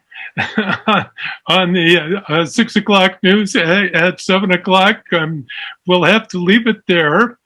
S1: on the 6 o'clock news at 7 o'clock, we'll have to leave it there.